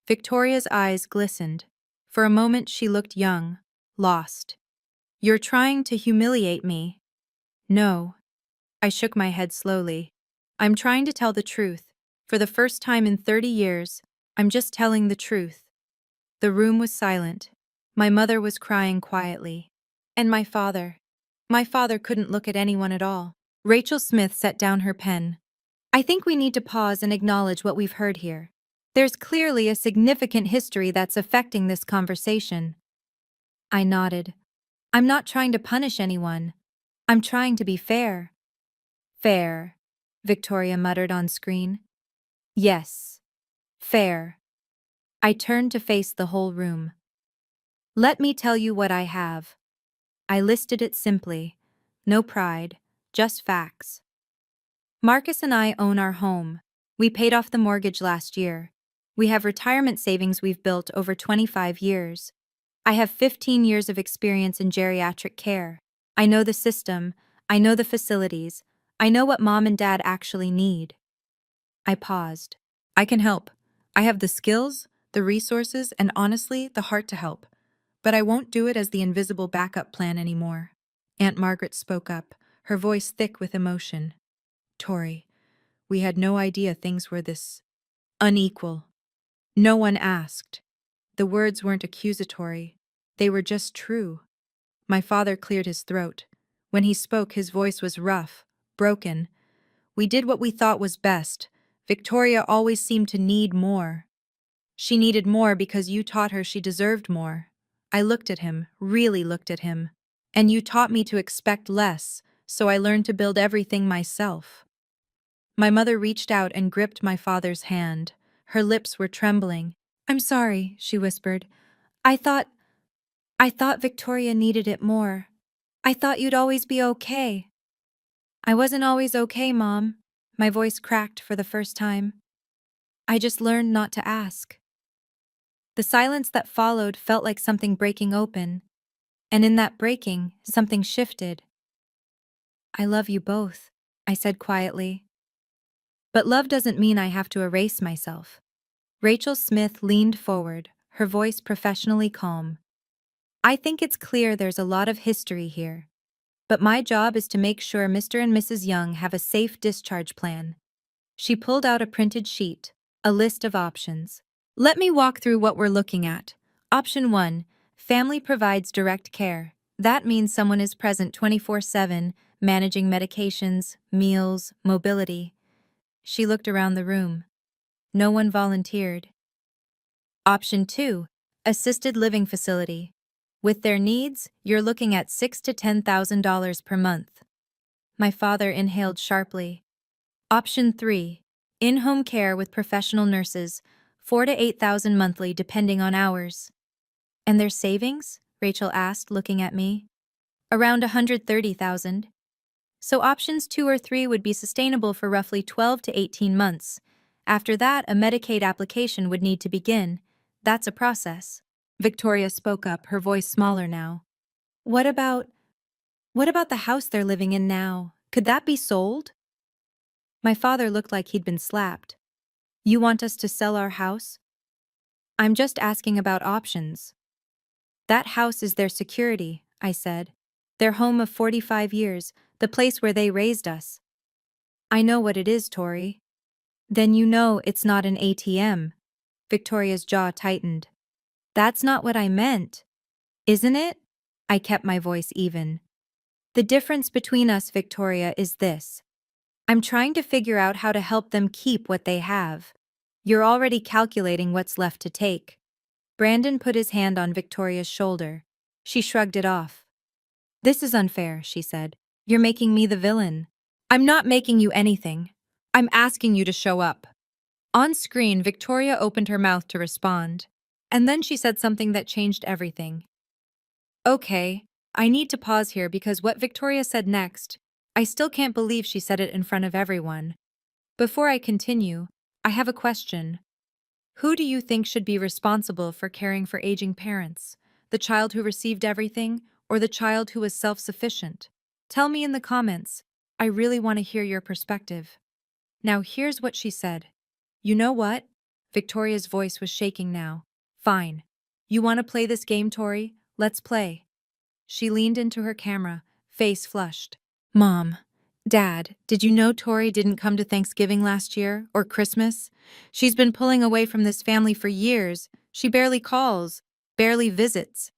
Victoria's eyes glistened. For a moment she looked young, lost. "You're trying to humiliate me." "No." I shook my head slowly. "I'm trying to tell the truth. For the first time in 30 years, I'm just telling the truth." The room was silent. My mother was crying quietly. And my father. My father couldn't look at anyone at all. Rachel Smith set down her pen. "I think we need to pause and acknowledge what we've heard here. There's clearly a significant history that's affecting this conversation." I nodded. "I'm not trying to punish anyone. I'm trying to be fair." "Fair," Victoria muttered on screen. "Yes. Fair." I turned to face the whole room. "Let me tell you what I have." I listed it simply. No pride, just facts. "Marcus and I own our home. We paid off the mortgage last year. We have retirement savings we've built over 25 years. I have 15 years of experience in geriatric care. I know the system. I know the facilities. I know what mom and dad actually need." I paused. "I can help. I have the skills, the resources, and honestly, the heart to help. But I won't do it as the invisible backup plan anymore." Aunt Margaret spoke up, her voice thick with emotion. "Tori, we had no idea things were this unequal. No one asked." The words weren't accusatory. They were just true. My father cleared his throat. When he spoke, his voice was rough, broken. "We did what we thought was best. Victoria always seemed to need more. She needed more because you taught her she deserved more." I looked at him, really looked at him. "And you taught me to expect less, so I learned to build everything myself." My mother reached out and gripped my father's hand. Her lips were trembling. "I'm sorry," she whispered. I thought Victoria needed it more. I thought you'd always be okay." "I wasn't always okay, Mom." My voice cracked for the first time. "I just learned not to ask." The silence that followed felt like something breaking open. And in that breaking, something shifted. "I love you both," I said quietly. "But love doesn't mean I have to erase myself." Rachel Smith leaned forward, her voice professionally calm. "I think it's clear there's a lot of history here. But my job is to make sure Mr. and Mrs. Young have a safe discharge plan." She pulled out a printed sheet, a list of options. "Let me walk through what we're looking at. Option 1, family provides direct care. That means someone is present 24/7, managing medications, meals, mobility." She looked around the room. No one volunteered. Option 2, assisted living facility. With their needs, you're looking at $6,000 to $10,000 per month. My father inhaled sharply. Option 3, in-home care with professional nurses, 4,000 to 8,000 monthly depending on hours. "And their savings?" Rachel asked, looking at me. "Around 130,000. So options 2 or 3 would be sustainable for roughly 12 to 18 months. After that, a Medicaid application would need to begin. That's a process." Victoria spoke up, her voice smaller now. What about the house they're living in now? Could that be sold?" My father looked like he'd been slapped. "You want us to sell our house?" "I'm just asking about options." That house is their security, I said. Their home of 45 years, the place where they raised us. I know what it is, Tori. Then you know it's not an ATM. Victoria's jaw tightened. That's not what I meant. Isn't it? I kept my voice even. The difference between us, Victoria, is this. I'm trying to figure out how to help them keep what they have. You're already calculating what's left to take. Brandon put his hand on Victoria's shoulder. She shrugged it off. This is unfair, she said. You're making me the villain. I'm not making you anything. I'm asking you to show up. On screen, Victoria opened her mouth to respond. And then she said something that changed everything. Okay, I need to pause here because what Victoria said next, I still can't believe she said it in front of everyone. Before I continue, I have a question. Who do you think should be responsible for caring for aging parents? The child who received everything, or the child who was self-sufficient? Tell me in the comments. I really want to hear your perspective. Now here's what she said. You know what? Victoria's voice was shaking now. Fine. You want to play this game, Tori? Let's play. She leaned into her camera, face flushed. Mom, Dad, did you know Tori didn't come to Thanksgiving last year, or Christmas? She's been pulling away from this family for years. She barely calls, barely visits.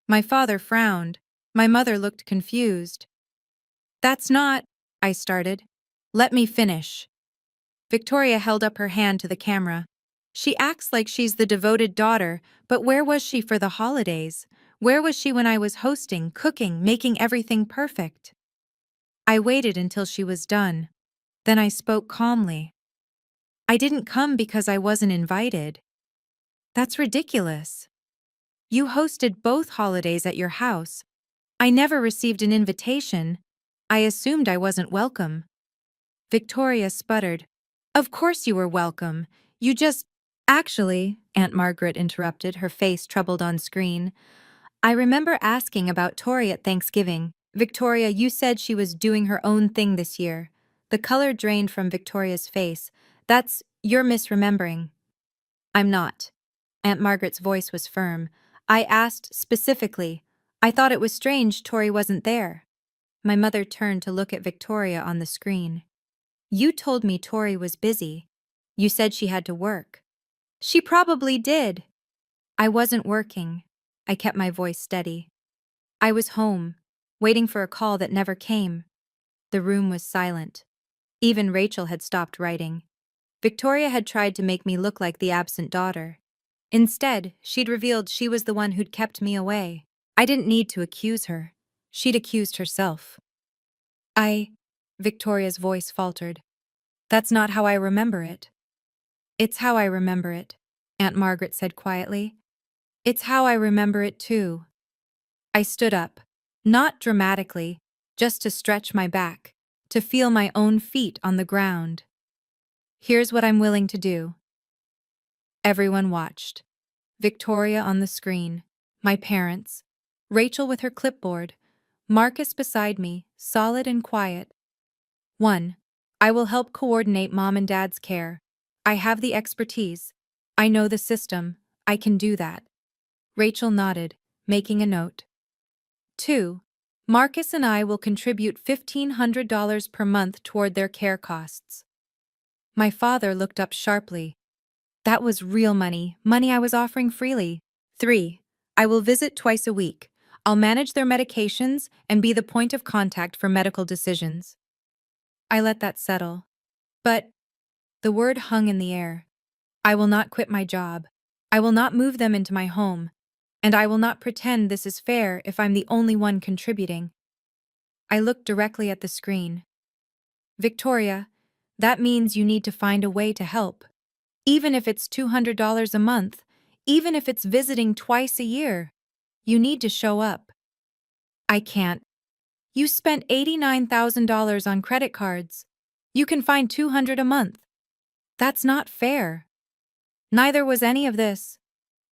My father frowned. My mother looked confused. That's not, I started. Let me finish. Victoria held up her hand to the camera. She acts like she's the devoted daughter, but where was she for the holidays? Where was she when I was hosting, cooking, making everything perfect? I waited until she was done. Then I spoke calmly. I didn't come because I wasn't invited. That's ridiculous. You hosted both holidays at your house. I never received an invitation. I assumed I wasn't welcome. Victoria sputtered. Of course you were welcome. You just… Actually, Aunt Margaret interrupted, her face troubled on screen. I remember asking about Tori at Thanksgiving. Victoria, you said she was doing her own thing this year. The color drained from Victoria's face. You're misremembering. I'm not. Aunt Margaret's voice was firm. I asked specifically. I thought it was strange Tori wasn't there. My mother turned to look at Victoria on the screen. You told me Tori was busy. You said she had to work. She probably did. I wasn't working. I kept my voice steady. I was home, waiting for a call that never came. The room was silent. Even Rachel had stopped writing. Victoria had tried to make me look like the absent daughter. Instead, she'd revealed she was the one who'd kept me away. I didn't need to accuse her. She'd accused herself. Victoria's voice faltered. That's not how I remember it. It's how I remember it, Aunt Margaret said quietly. It's how I remember it too. I stood up, not dramatically, just to stretch my back, to feel my own feet on the ground. Here's what I'm willing to do. Everyone watched. Victoria on the screen, my parents, Rachel with her clipboard, Marcus beside me, solid and quiet. 1. I will help coordinate Mom and Dad's care. I have the expertise. I know the system. I can do that. Rachel nodded, making a note. 2. Marcus and I will contribute $1,500 per month toward their care costs. My father looked up sharply. That was real money, money I was offering freely. 3. I will visit twice a week. I'll manage their medications and be the point of contact for medical decisions. I let that settle. But the word hung in the air. I will not quit my job. I will not move them into my home. And I will not pretend this is fair if I'm the only one contributing. I looked directly at the screen. Victoria, that means you need to find a way to help. Even if it's $200 a month, even if it's visiting twice a year, you need to show up. I can't. You spent $89,000 on credit cards. You can find $200 a month. That's not fair. Neither was any of this.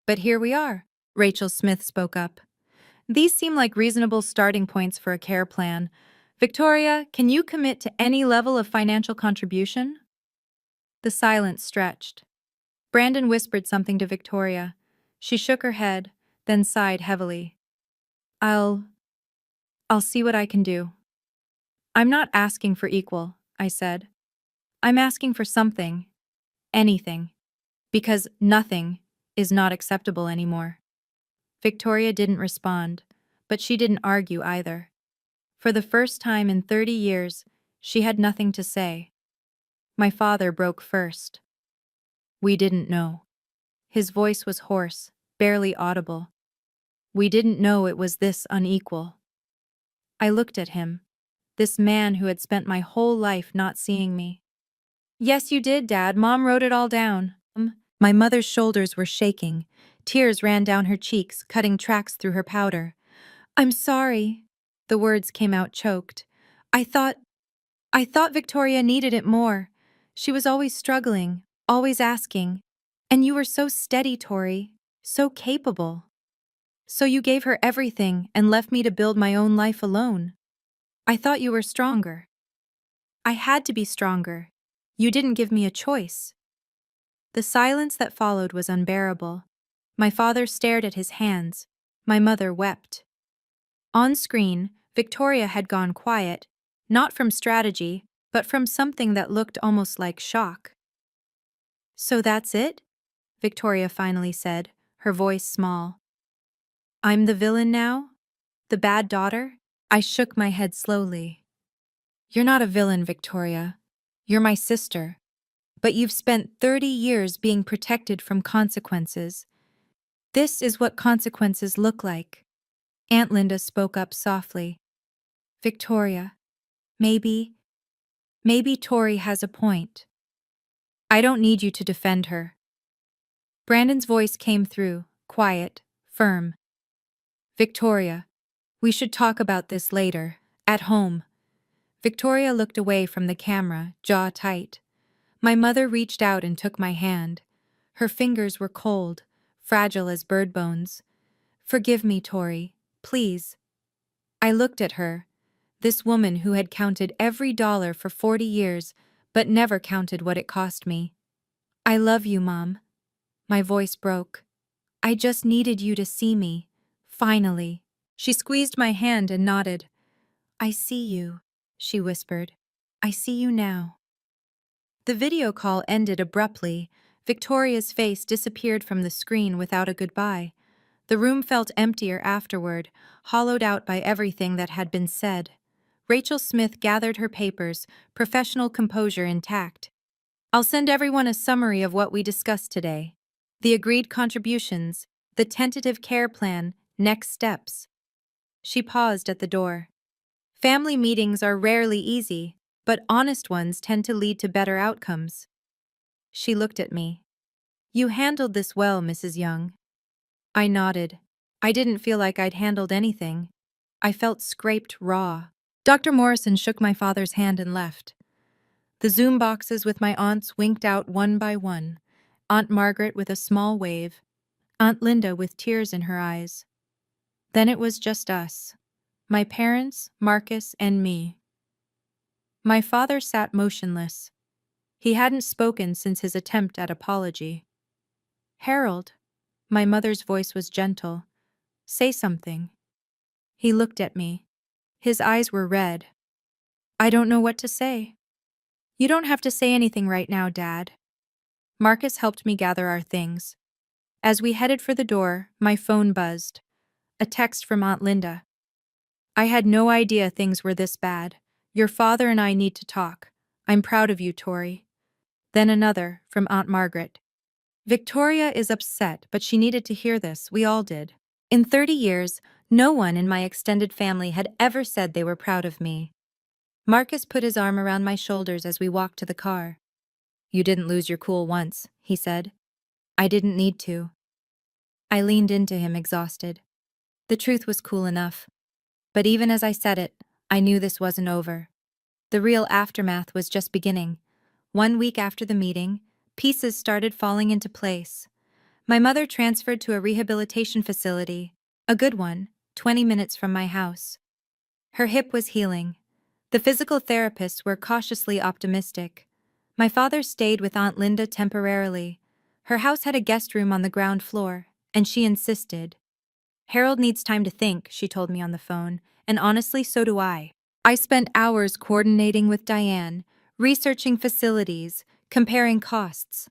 But here we are, Rachel Smith spoke up. These seem like reasonable starting points for a care plan. Victoria, can you commit to any level of financial contribution? The silence stretched. Brandon whispered something to Victoria. She shook her head, then sighed heavily. I'll see what I can do. I'm not asking for equal, I said. I'm asking for something, anything, because nothing is not acceptable anymore. Victoria didn't respond, but she didn't argue either. For the first time in 30 years, she had nothing to say. My father broke first. We didn't know. His voice was hoarse, barely audible. We didn't know it was this unequal. I looked at him, this man who had spent my whole life not seeing me. Yes, you did, Dad. Mom wrote it all down. My mother's shoulders were shaking. Tears ran down her cheeks, cutting tracks through her powder. I'm sorry. The words came out choked. I thought Victoria needed it more. She was always struggling, always asking. And you were so steady, Tori, so capable. So you gave her everything and left me to build my own life alone. I thought you were stronger. I had to be stronger. You didn't give me a choice. The silence that followed was unbearable. My father stared at his hands. My mother wept. On screen, Victoria had gone quiet, not from strategy, but from something that looked almost like shock. So that's it? Victoria finally said, her voice small. I'm the villain now? The bad daughter? I shook my head slowly. You're not a villain, Victoria. You're my sister. But you've spent 30 years being protected from consequences. This is what consequences look like. Aunt Linda spoke up softly. Victoria, maybe Tori has a point. I don't need you to defend her. Brandon's voice came through, quiet, firm. Victoria, we should talk about this later, at home. Victoria looked away from the camera, jaw tight. My mother reached out and took my hand. Her fingers were cold, fragile as bird bones. Forgive me, Tori, please. I looked at her, this woman who had counted every dollar for 40 years, but never counted what it cost me. I love you, Mom. My voice broke. I just needed you to see me. Finally. She squeezed my hand and nodded. I see you, she whispered. I see you now. The video call ended abruptly. Victoria's face disappeared from the screen without a goodbye. The room felt emptier afterward, hollowed out by everything that had been said. Rachel Smith gathered her papers, professional composure intact. I'll send everyone a summary of what we discussed today. The agreed contributions, the tentative care plan, next steps. She paused at the door. Family meetings are rarely easy, but honest ones tend to lead to better outcomes. She looked at me. You handled this well, Mrs. Young. I nodded. I didn't feel like I'd handled anything. I felt scraped raw. Dr. Morrison shook my father's hand and left. The Zoom boxes with my aunts winked out one by one. Aunt Margaret with a small wave. Aunt Linda with tears in her eyes. Then it was just us. My parents, Marcus, and me. My father sat motionless. He hadn't spoken since his attempt at apology. Harold, my mother's voice was gentle. Say something. He looked at me. His eyes were red. I don't know what to say. You don't have to say anything right now, Dad. Marcus helped me gather our things. As we headed for the door, my phone buzzed. A text from Aunt Linda. I had no idea things were this bad. Your father and I need to talk. I'm proud of you, Tori. Then another, from Aunt Margaret. Victoria is upset, but she needed to hear this. We all did. In 30 years, no one in my extended family had ever said they were proud of me. Marcus put his arm around my shoulders as we walked to the car. You didn't lose your cool once, he said. I didn't need to. I leaned into him, exhausted. The truth was cool enough. But even as I said it, I knew this wasn't over. The real aftermath was just beginning. 1 week after the meeting, pieces started falling into place. My mother transferred to a rehabilitation facility, a good one, 20 minutes from my house. Her hip was healing. The physical therapists were cautiously optimistic. My father stayed with Aunt Linda temporarily. Her house had a guest room on the ground floor, and she insisted. Harold needs time to think, she told me on the phone, and honestly, so do I. I spent hours coordinating with Diane, researching facilities, comparing costs.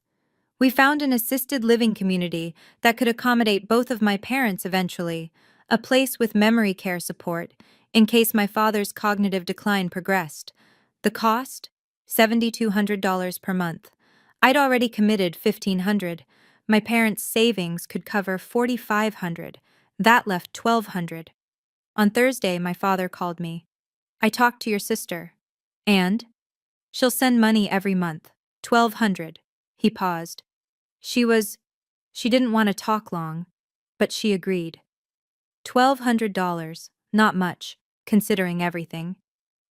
We found an assisted living community that could accommodate both of my parents eventually, a place with memory care support, in case my father's cognitive decline progressed. The cost? $7,200 per month. I'd already committed $1,500. My parents' savings could cover $4,500. That left $1,200. On Thursday, my father called me. I talked to your sister. And? She'll send money every month. $1,200. He paused. She didn't want to talk long, but she agreed. $1,200, not much, considering everything,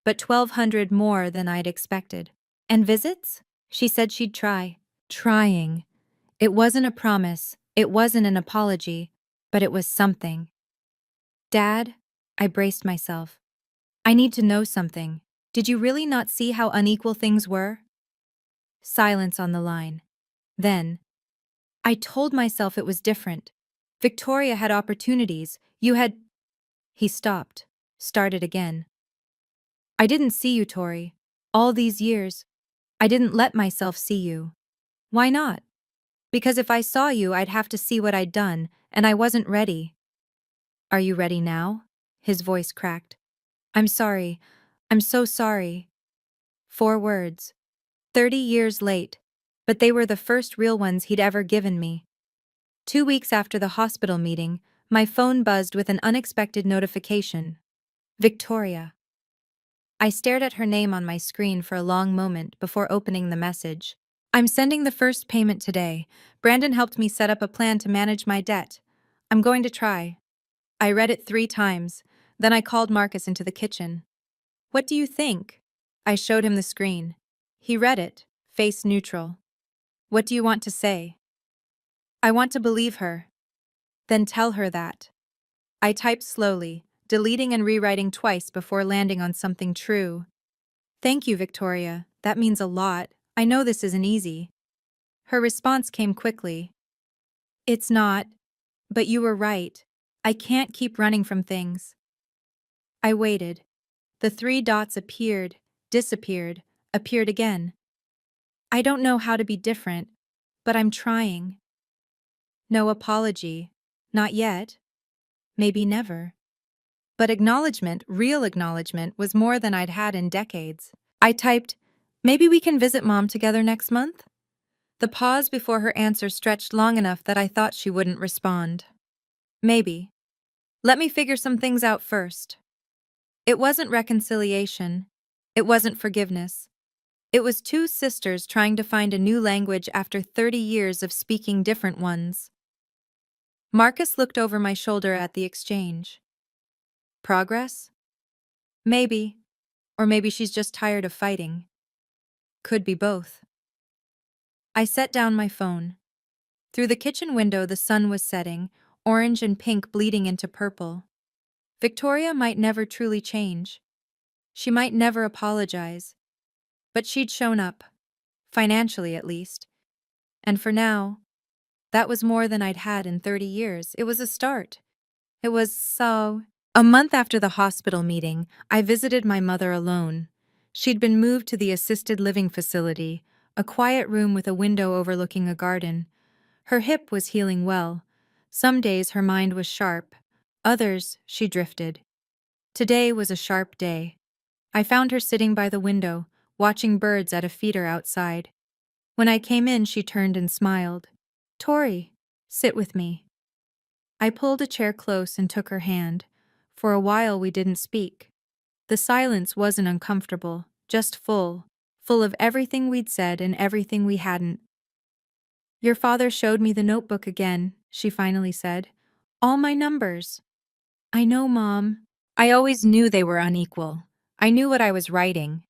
but $1,200 more than I'd expected. And visits? She said she'd try. Trying. It wasn't a promise, it wasn't an apology, but it was something. Dad, I braced myself. I need to know something. Did you really not see how unequal things were? Silence on the line. Then, I told myself it was different. Victoria had opportunities. You had. He stopped, started again. I didn't see you, Tori. All these years, I didn't let myself see you. Why not? Because if I saw you, I'd have to see what I'd done, and I wasn't ready. Are you ready now? His voice cracked. I'm sorry. I'm so sorry. 4 words. 30 years late, but they were the first real ones he'd ever given me. 2 weeks after the hospital meeting, my phone buzzed with an unexpected notification. Victoria. I stared at her name on my screen for a long moment before opening the message. I'm sending the first payment today. Brandon helped me set up a plan to manage my debt. I'm going to try. I read it 3 times, then I called Marcus into the kitchen. What do you think? I showed him the screen. He read it, face neutral. What do you want to say? I want to believe her. Then tell her that. I typed slowly, deleting and rewriting twice before landing on something true. Thank you, Victoria. That means a lot. I know this isn't easy. Her response came quickly. It's not, but you were right. I can't keep running from things. I waited. The 3 dots appeared, disappeared, appeared again. I don't know how to be different, but I'm trying. No apology. Not yet. Maybe never. But acknowledgement, real acknowledgement, was more than I'd had in decades. I typed, maybe we can visit Mom together next month? The pause before her answer stretched long enough that I thought she wouldn't respond. Maybe. Let me figure some things out first. It wasn't reconciliation. It wasn't forgiveness. It was 2 sisters trying to find a new language after 30 years of speaking different ones. Marcus looked over my shoulder at the exchange. Progress? Maybe. Or maybe she's just tired of fighting. Could be both. I set down my phone. Through the kitchen window, the sun was setting, orange and pink bleeding into purple. Victoria might never truly change. She might never apologize. But she'd shown up, financially at least. And for now, that was more than I'd had in 30 years. It was a start. It was so. A month after the hospital meeting, I visited my mother alone. She'd been moved to the assisted living facility, a quiet room with a window overlooking a garden. Her hip was healing well. Some days her mind was sharp. Others, she drifted. Today was a sharp day. I found her sitting by the window, watching birds at a feeder outside. When I came in, she turned and smiled. Tori, sit with me. I pulled a chair close and took her hand. For a while we didn't speak. The silence wasn't uncomfortable, just full of everything we'd said and everything we hadn't. Your father showed me the notebook again, she finally said. All my numbers. I know, Mom. I always knew they were unequal. I knew what I was writing.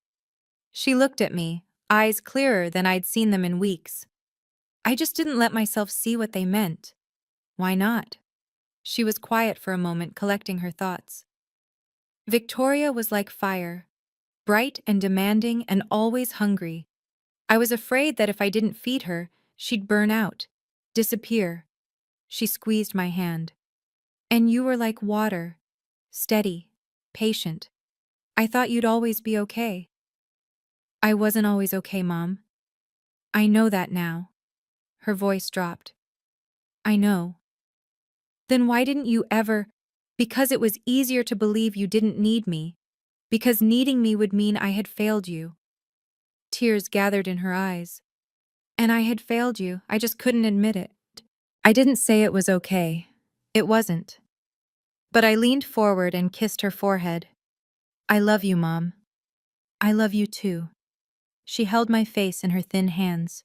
She looked at me, eyes clearer than I'd seen them in weeks. I just didn't let myself see what they meant. Why not? She was quiet for a moment, collecting her thoughts. Victoria was like fire, bright and demanding and always hungry. I was afraid that if I didn't feed her, she'd burn out, disappear. She squeezed my hand. And you were like water, steady, patient. I thought you'd always be okay. I wasn't always okay, Mom. I know that now. Her voice dropped. I know. Then why didn't you ever? Because it was easier to believe you didn't need me. Because needing me would mean I had failed you. Tears gathered in her eyes. And I had failed you, I just couldn't admit it. I didn't say it was okay. It wasn't. But I leaned forward and kissed her forehead. I love you, Mom. I love you too. She held my face in her thin hands.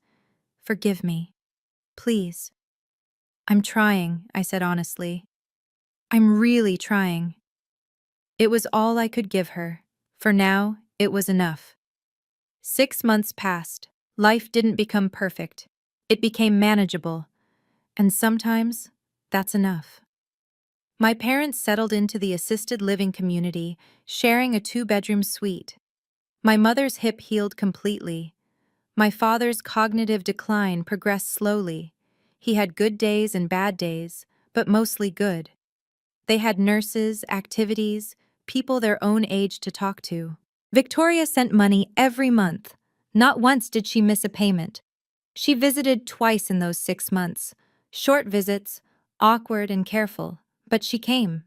Forgive me. Please. I'm trying, I said honestly. I'm really trying. It was all I could give her. For now, it was enough. 6 months passed. Life didn't become perfect. It became manageable. And sometimes, that's enough. My parents settled into the assisted living community, sharing a 2-bedroom suite. My mother's hip healed completely. My father's cognitive decline progressed slowly. He had good days and bad days, but mostly good. They had nurses, activities, people their own age to talk to. Victoria sent money every month. Not once did she miss a payment. She visited twice in those 6 months. Short visits, awkward and careful, but she came.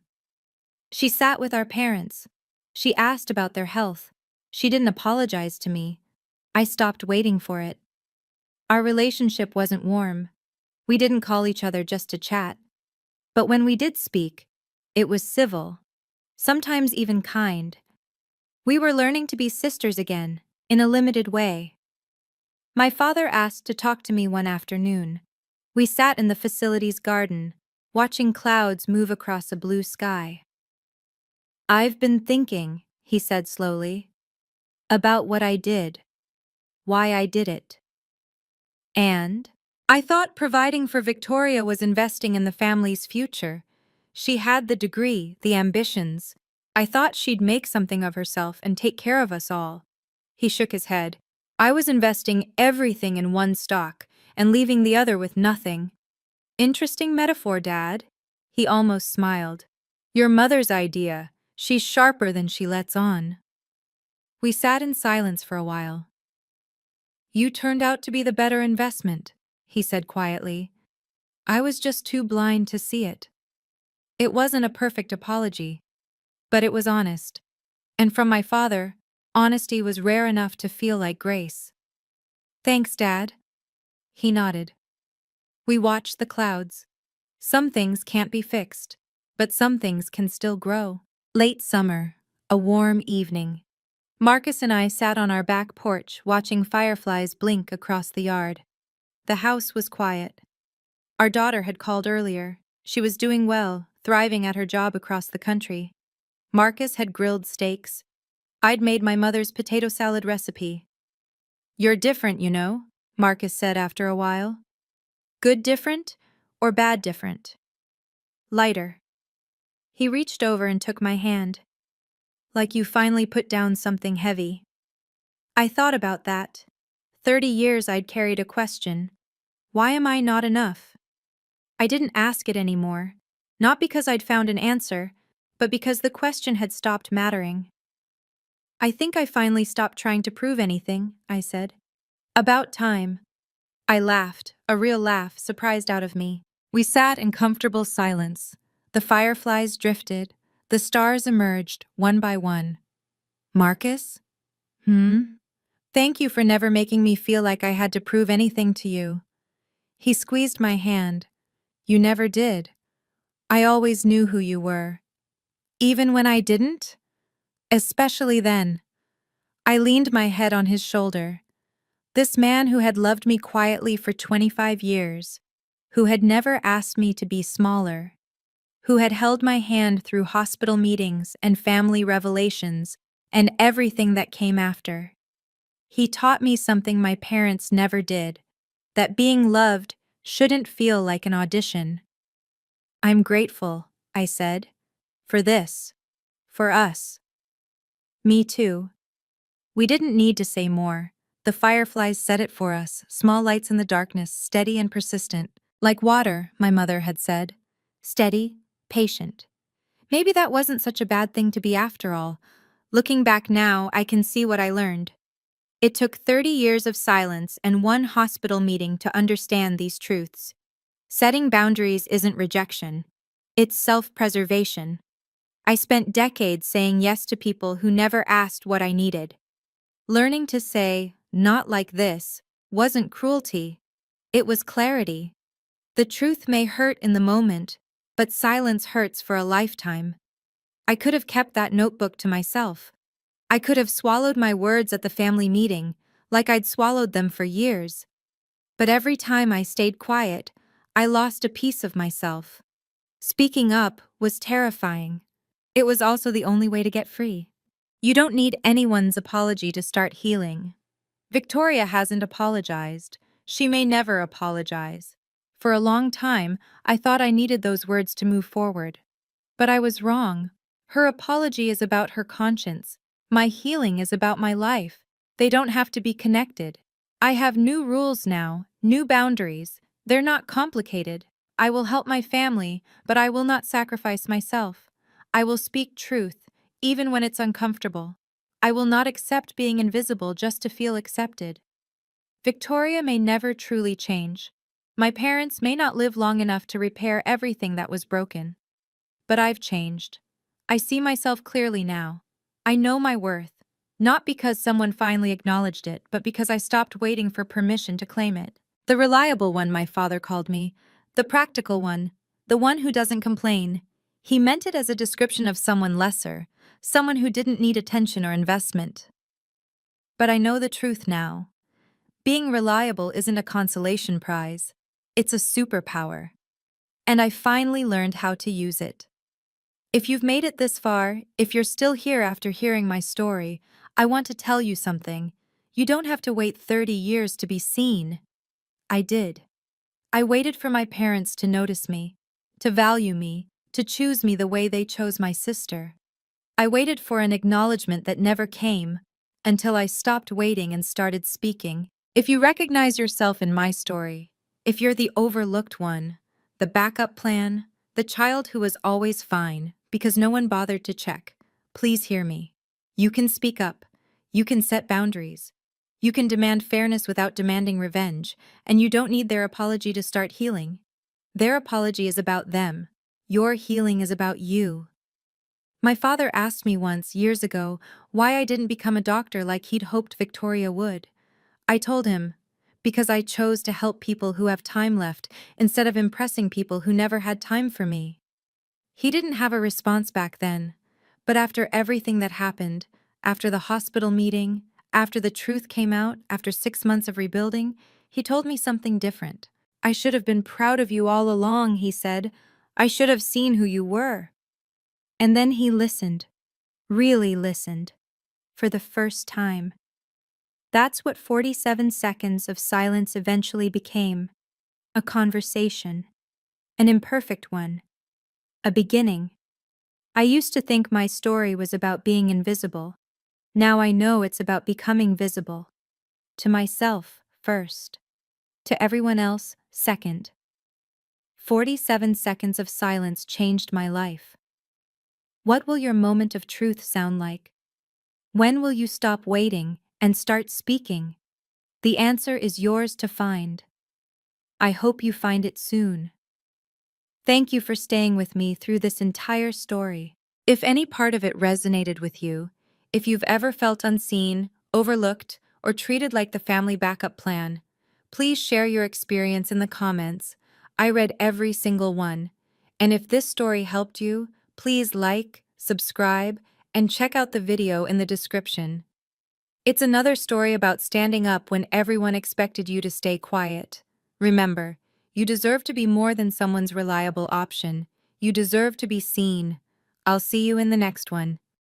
She sat with our parents. She asked about their health. She didn't apologize to me. I stopped waiting for it. Our relationship wasn't warm. We didn't call each other just to chat. But when we did speak, it was civil, sometimes even kind. We were learning to be sisters again, in a limited way. My father asked to talk to me one afternoon. We sat in the facility's garden, watching clouds move across a blue sky. I've been thinking, he said slowly, about what I did, why I did it. And I thought providing for Victoria was investing in the family's future. She had the degree, the ambitions. I thought she'd make something of herself and take care of us all. He shook his head. I was investing everything in one stock and leaving the other with nothing. Interesting metaphor, Dad. He almost smiled. Your mother's idea. She's sharper than she lets on. We sat in silence for a while. You turned out to be the better investment, he said quietly. I was just too blind to see it. It wasn't a perfect apology, but it was honest. And from my father, honesty was rare enough to feel like grace. Thanks, Dad. He nodded. We watched the clouds. Some things can't be fixed, but some things can still grow. Late summer, a warm evening. Marcus and I sat on our back porch watching fireflies blink across the yard. The house was quiet. Our daughter had called earlier. She was doing well, thriving at her job across the country. Marcus had grilled steaks. I'd made my mother's potato salad recipe. You're different, you know, Marcus said after a while. Good different or bad different? Lighter. He reached over and took my hand. Like you finally put down something heavy. I thought about that. 30 years I'd carried a question. Why am I not enough? I didn't ask it anymore. Not because I'd found an answer, but because the question had stopped mattering. I think I finally stopped trying to prove anything, I said. About time. I laughed, a real laugh surprised out of me. We sat in comfortable silence. The fireflies drifted. The stars emerged, one by one. Marcus? Thank you for never making me feel like I had to prove anything to you. He squeezed my hand. You never did. I always knew who you were. Even when I didn't? Especially then. I leaned my head on his shoulder. This man who had loved me quietly for 25 years, who had never asked me to be smaller, who had held my hand through hospital meetings and family revelations and everything that came after. He taught me something my parents never did, that being loved shouldn't feel like an audition. I'm grateful, I said, for this, for us. Me too. We didn't need to say more. The fireflies said it for us, small lights in the darkness, steady and persistent. Like water, my mother had said. Steady, patient. Maybe that wasn't such a bad thing to be after all. Looking back now, I can see what I learned. It took 30 years of silence and one hospital meeting to understand these truths. Setting boundaries isn't rejection. It's self-preservation. I spent decades saying yes to people who never asked what I needed. Learning to say, "not like this," wasn't cruelty. It was clarity. The truth may hurt in the moment, but silence hurts for a lifetime. I could have kept that notebook to myself. I could have swallowed my words at the family meeting, like I'd swallowed them for years. But every time I stayed quiet, I lost a piece of myself. Speaking up was terrifying. It was also the only way to get free. You don't need anyone's apology to start healing. Victoria hasn't apologized. She may never apologize. For a long time, I thought I needed those words to move forward. But I was wrong. Her apology is about her conscience. My healing is about my life. They don't have to be connected. I have new rules now, new boundaries. They're not complicated. I will help my family, but I will not sacrifice myself. I will speak truth, even when it's uncomfortable. I will not accept being invisible just to feel accepted. Victoria may never truly change. My parents may not live long enough to repair everything that was broken. But I've changed. I see myself clearly now. I know my worth, not because someone finally acknowledged it, but because I stopped waiting for permission to claim it. The reliable one, my father called me. The practical one. The one who doesn't complain. He meant it as a description of someone lesser, someone who didn't need attention or investment. But I know the truth now. Being reliable isn't a consolation prize. It's a superpower. And I finally learned how to use it. If you've made it this far, if you're still here after hearing my story, I want to tell you something. You don't have to wait 30 years to be seen. I did. I waited for my parents to notice me, to value me, to choose me the way they chose my sister. I waited for an acknowledgement that never came, until I stopped waiting and started speaking. If you recognize yourself in my story, if you're the overlooked one, the backup plan, the child who was always fine because no one bothered to check, please hear me. You can speak up. You can set boundaries. You can demand fairness without demanding revenge, and you don't need their apology to start healing. Their apology is about them. Your healing is about you. My father asked me once, years ago, why I didn't become a doctor like he'd hoped Victoria would. I told him, because I chose to help people who have time left instead of impressing people who never had time for me. He didn't have a response back then, but after everything that happened, after the hospital meeting, after the truth came out, after 6 months of rebuilding, he told me something different. I should have been proud of you all along, he said. I should have seen who you were. And then he listened, really listened, for the first time. That's what 47 seconds of silence eventually became. A conversation. An imperfect one. A beginning. I used to think my story was about being invisible. Now I know it's about becoming visible. To myself, first. To everyone else, second. 47 seconds of silence changed my life. What will your moment of truth sound like? When will you stop waiting and start speaking? The answer is yours to find. I hope you find it soon. Thank you for staying with me through this entire story. If any part of it resonated with you, if you've ever felt unseen, overlooked, or treated like the family backup plan, please share your experience in the comments. I read every single one. And if this story helped you, please like, subscribe, and check out the video in the description. It's another story about standing up when everyone expected you to stay quiet. Remember, you deserve to be more than someone's reliable option. You deserve to be seen. I'll see you in the next one.